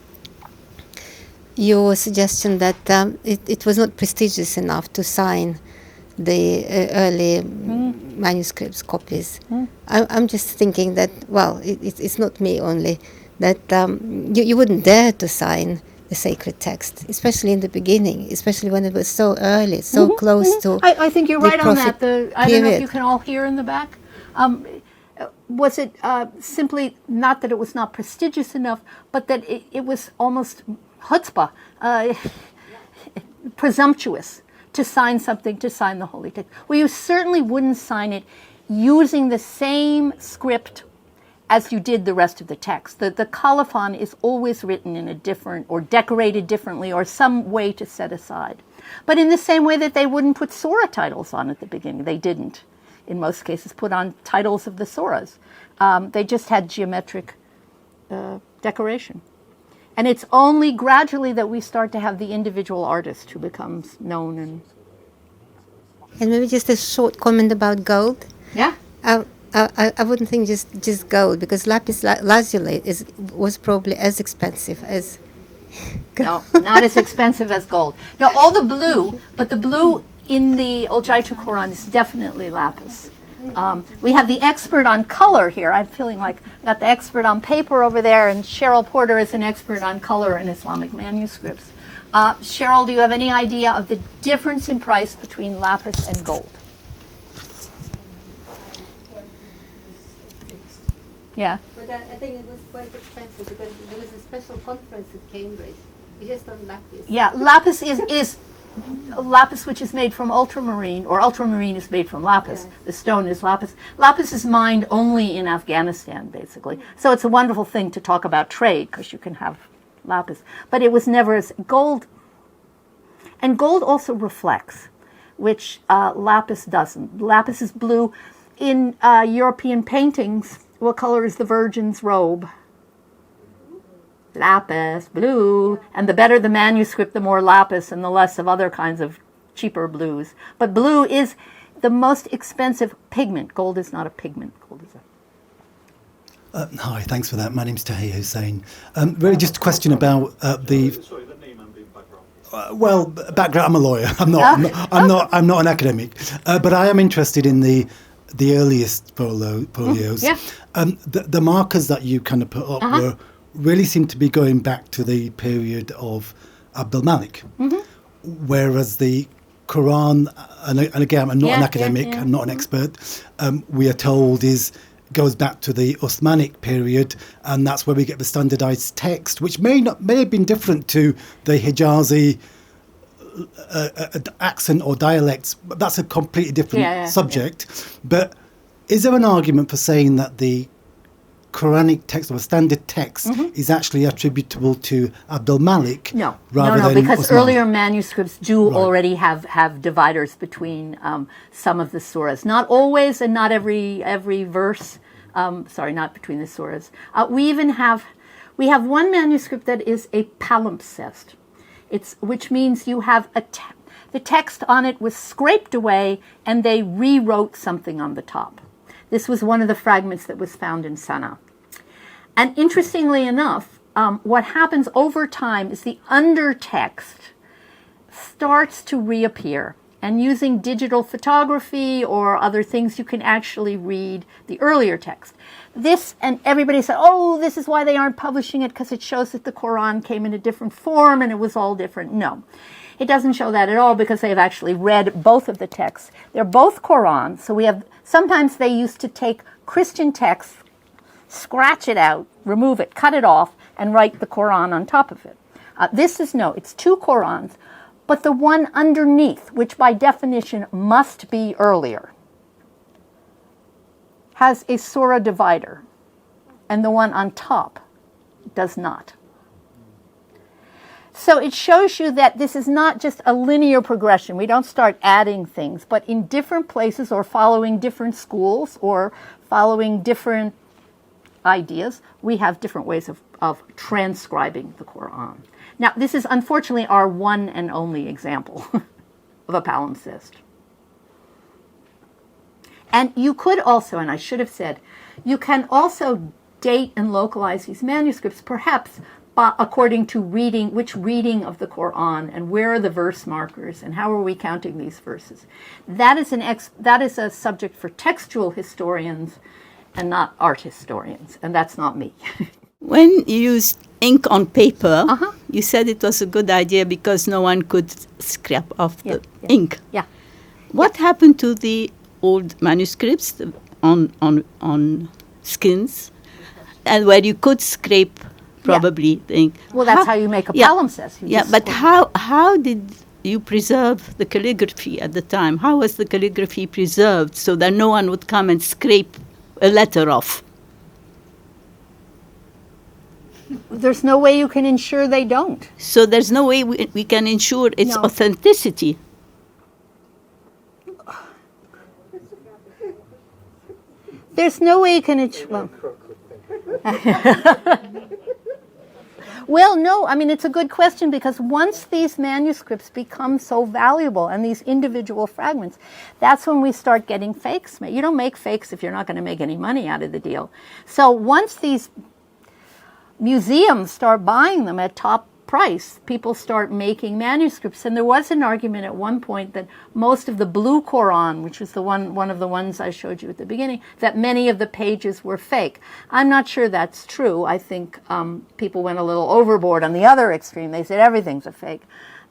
your suggestion that it was not prestigious enough to sign the early manuscripts, copies. I'm just thinking that, it's not me only, that you wouldn't dare to sign the sacred text, especially in the beginning, especially when it was so early, so close to I think you're right on that. I don't know if you period. can all hear in the back. Was it simply not that it was not prestigious enough, but that it was almost chutzpah, presumptuous, to sign something, to sign the holy text? Well, you certainly wouldn't sign it using the same script as you did the rest of the text. The colophon is always written in a different, or decorated differently, or some way to set aside. But in the same way that they wouldn't put surah titles on at the beginning, they didn't, in most cases, put on titles of the surahs. They just had geometric decoration. And it's only gradually that we start to have the individual artist who becomes known. And maybe just a short comment about gold. Yeah. I wouldn't think just gold, because lapis lazuli was probably as expensive as No, not as expensive as gold. No, all the blue, but the blue in the Al-Jaitu Qur'an is definitely lapis. We have the expert on color here. I'm feeling like I've got the expert on paper over there, and Cheryl Porter is an expert on color in Islamic manuscripts. Cheryl, do you have any idea of the difference in price between lapis and gold? Yeah. But I think it was quite expensive because there was a special conference at Cambridge. It's just on lapis. Yeah, lapis is lapis, which is made from ultramarine, or ultramarine is made from lapis. Yeah. The stone is lapis. Lapis is mined only in Afghanistan, basically. So it's a wonderful thing to talk about trade, because you can have lapis. But it was never as gold. And gold also reflects, which lapis doesn't. Lapis is blue. In European paintings, what color is the Virgin's robe? Lapis, blue. And the better the manuscript, the more lapis and the less of other kinds of cheaper blues. But blue is the most expensive pigment. Gold is not a pigment. Gold is a... Hi, thanks for that. My name's Tahir Hussain. Really just a question about the... Sorry, the name and the background. Well, background, I'm a lawyer. I'm not an academic. But I am interested in the earliest folios. Yeah. The markers that you kind of put up really seem to be going back to the period of Abdul Malik. Whereas the Qur'an, and again, I'm not an academic, I'm not an expert, we are told goes back to the Uthmanic period, and that's where we get the standardized text, which may have been different to the Hijazi accent or dialects, but that's a completely different subject. But is there an argument for saying that the Quranic text or standard text is actually attributable to Abdul Malik? No, rather than because Uthman? earlier manuscripts do already have dividers between some of the surahs. Not always, and not every verse. Not between the surahs. We have one manuscript that is a palimpsest. Which means you have the text on it was scraped away and they rewrote something on the top. This was one of the fragments that was found in Sana'a. And interestingly enough, what happens over time is the undertext starts to reappear. And using digital photography or other things, you can actually read the earlier text. This, and everybody said, oh, this is why they aren't publishing it, because it shows that the Qur'an came in a different form and it was all different. No, it doesn't show that at all, because they've actually read both of the texts. They're both Qur'an. So sometimes they used to take Christian texts, scratch it out, remove it, cut it off, and write the Qur'an on top of it. It's two Qur'ans. But the one underneath, which by definition must be earlier, has a surah divider, and the one on top does not. So it shows you that this is not just a linear progression. We don't start adding things, but in different places or following different schools or following different ideas, we have different ways of transcribing the Qur'an. Now, this is unfortunately our one and only example of a palimpsest. And you could also, and I should have said, you can also date and localize these manuscripts, perhaps according to which reading of the Qur'an, and where are the verse markers, and how are we counting these verses. That is a subject for textual historians and not art historians, and that's not me. When you used ink on paper, you said it was a good idea because no one could scrap off the ink. Yeah. What happened to the old manuscripts on skins, and where you could scrape probably the ink? Well, that's how you make a palimpsest. But how did you preserve the calligraphy at the time? How was the calligraphy preserved so that no one would come and scrape a letter off? There's no way you can ensure they don't. So there's no way we can ensure its authenticity. There's no way you can ensure. Well, no, I mean, it's a good question, because once these manuscripts become so valuable and these individual fragments, that's when we start getting fakes made. You don't make fakes if you're not going to make any money out of the deal. So once these museums start buying them at top price, people start making manuscripts. And there was an argument at one point that most of the blue Qur'an, which is one of the ones I showed you at the beginning, that many of the pages were fake. I'm not sure that's true. I think people went a little overboard on the other extreme. They said everything's a fake.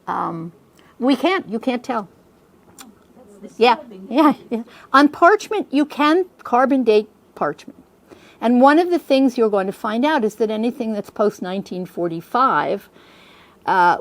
You can't tell. Yeah. On parchment, you can carbon date parchment. And one of the things you're going to find out is that anything that's post-1945,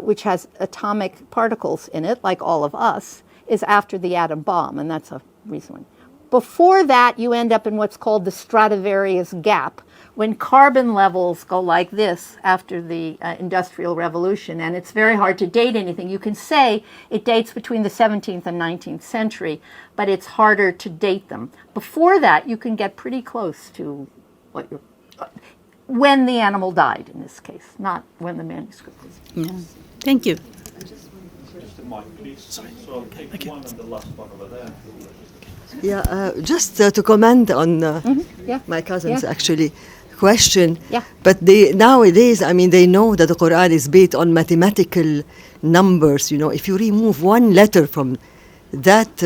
which has atomic particles in it, like all of us, is after the atom bomb, and that's a reason. Before that, you end up in what's called the Stradivarius gap, when carbon levels go like this after the Industrial Revolution, and it's very hard to date anything. You can say it dates between the 17th and 19th century, but it's harder to date them. Before that, you can get pretty close to what you're, when the animal died, in this case, not when the manuscript was. Yeah. Thank you. Just a mic, please. So I'll take one and the last one over there. Yeah, just to comment on my cousin's actually question. Yeah. But nowadays, I mean, they know that the Quran is based on mathematical numbers. You know, if you remove one letter from that,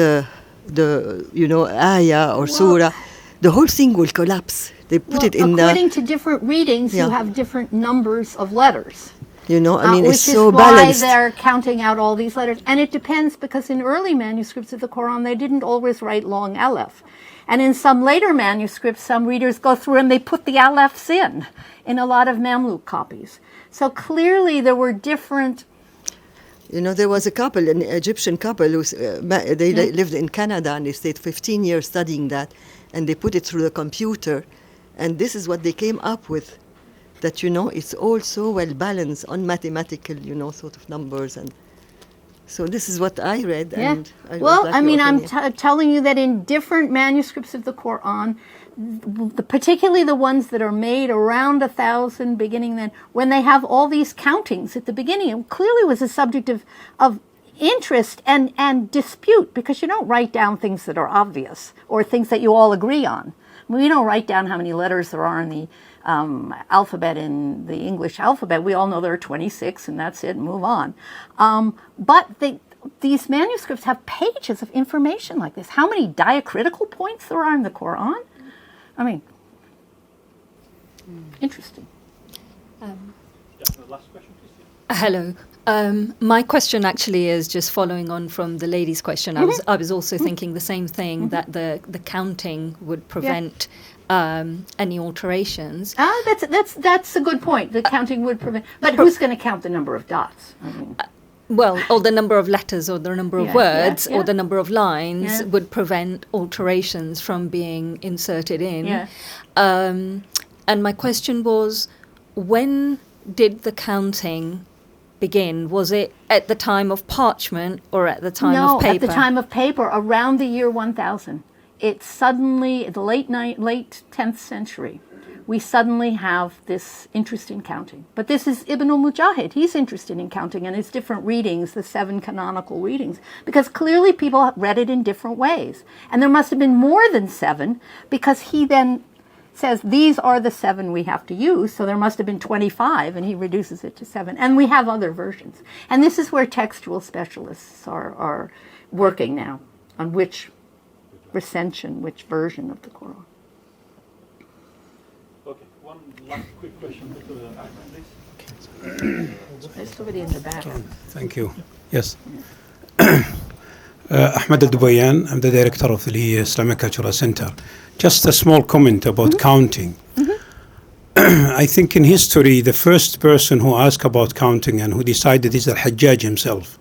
ayah or surah, the whole thing will collapse. They put it in. According to different readings, you have different numbers of letters. You know, I mean, it's so which is why balanced. they're counting out all these letters. And it depends, because in early manuscripts of the Qur'an, they didn't always write long aleph. And in some later manuscripts, some readers go through and they put the alephs in a lot of Mamluk copies. So clearly there were different... You know, there was a couple, an Egyptian couple, who lived in Canada, and they stayed 15 years studying that, and they put it through the computer, and this is what they came up with. That, you know, it's all so well balanced on mathematical, you know, sort of numbers. And so this is what I read. Yeah. And I mean, I'm telling you that in different manuscripts of the Qur'an, particularly the ones that are made around 1000 beginning then, when they have all these countings at the beginning, it clearly was a subject of interest and dispute, because you don't write down things that are obvious or things that you all agree on. We don't write down how many letters there are in the alphabet, in the English alphabet. We all know there are 26, and that's it, move on. But these manuscripts have pages of information like this. How many diacritical points there are in the Qur'an? I mean, interesting. The last question, please. Hello. My question actually is just following on from the lady's question. I was also thinking the same thing, that the counting would prevent any alterations. That's a good point. The counting would prevent. But who's going to count the number of dots? I mean, well, or the number of letters, or the number of words, or the number of lines would prevent alterations from being inserted in. Yeah. And my question was, when did the counting begin? Was it at the time of parchment or at the time of paper? No, at the time of paper, around the year 1000. It suddenly, the late 10th century, we suddenly have this interest in counting. But this is Ibn al-Mujahid. He's interested in counting and his different readings, the 7 canonical readings, because clearly people read it in different ways. And there must have been more than 7, because he then says these are the 7 we have to use, so there must have been 25, and he reduces it to 7. And we have other versions. And this is where textual specialists are working now, on which recension, which version of the Qur'an. Okay, one last quick question to Ahmed, please. There's somebody in the back. Thank you. Yes. Ahmed Al-Dubayan, I'm the director of the Islamic Cultural Center. Just a small comment about counting. I think in history, the first person who asked about counting and who decided is Al-Hajjaj himself.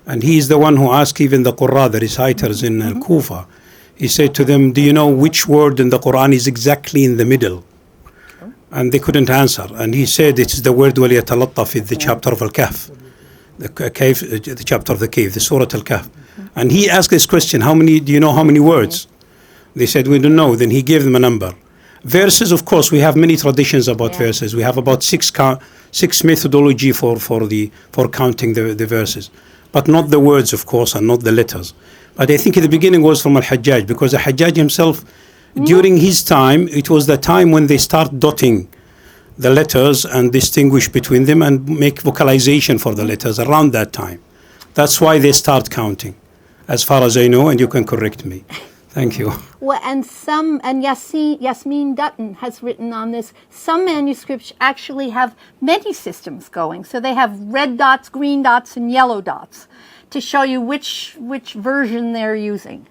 And he is the one who asked even the Qurra, the reciters in Kufa. He said to them, do you know which word in the Quran is exactly in the middle? And they couldn't answer. And he said it is the word وَلْيَتَلَطَّفِ in the chapter of Al-Kahf, the chapter of the cave, the Surah Al-Kahf. And he asked this question, do you know how many words? They said, we don't know. Then he gave them a number. Verses, of course, we have many traditions about verses. We have about six methodology for counting the verses. But not the words, of course, and not the letters. But I think at the beginning was from Al-Hajjaj, because Al-Hajjaj himself, during his time, it was the time when they start dotting the letters and distinguish between them and make vocalization for the letters around that time. That's why they start counting, as far as I know, and you can correct me. Thank you. Well, and Yasmin Dutton has written on this. Some manuscripts actually have many systems going. So they have red dots, green dots, and yellow dots to show you which version they're using.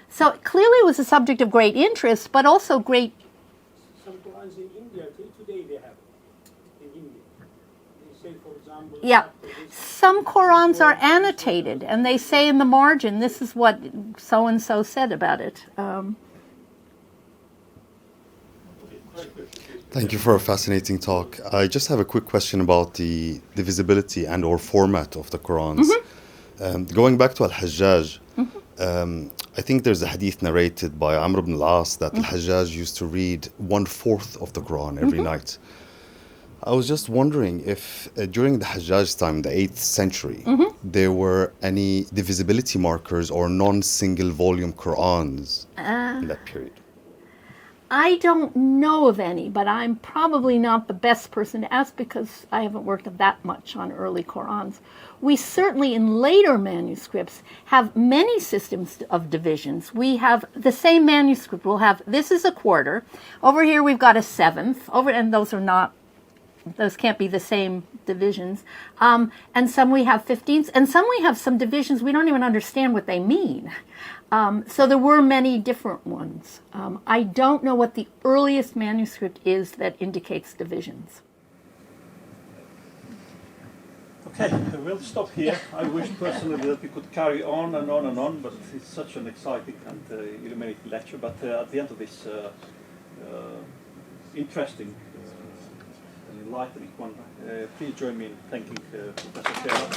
So clearly it was a subject of great interest, but also great Qur'ans in India till today they have it in India. They say, for example, Yeah. Some Qur'ans are annotated, and they say in the margin, this is what so-and-so said about it. Thank you for a fascinating talk. I just have a quick question about the visibility and or format of the Qur'ans. Going back to Al-Hajjaj, I think there's a hadith narrated by Amr ibn al-As that Al-Hajjaj used to read 1/4 of the Qur'an every night. I was just wondering if during the Hajjaj time, the 8th century, there were any divisibility markers or non-single volume Qur'ans in that period. I don't know of any, but I'm probably not the best person to ask because I haven't worked that much on early Qur'ans. We certainly in later manuscripts have many systems of divisions. We have the same manuscript. We'll have, this is a quarter. Over here we've got a seventh. And those can't be the same divisions. And some we have 15ths, and some we have some divisions we don't even understand what they mean. So there were many different ones. I don't know what the earliest manuscript is that indicates divisions. Okay, we'll stop here. I wish personally that we could carry on and on and on, but it's such an exciting and illuminating lecture. But at the end of this interesting and enlightening one, please join me in thanking Professor Sheila.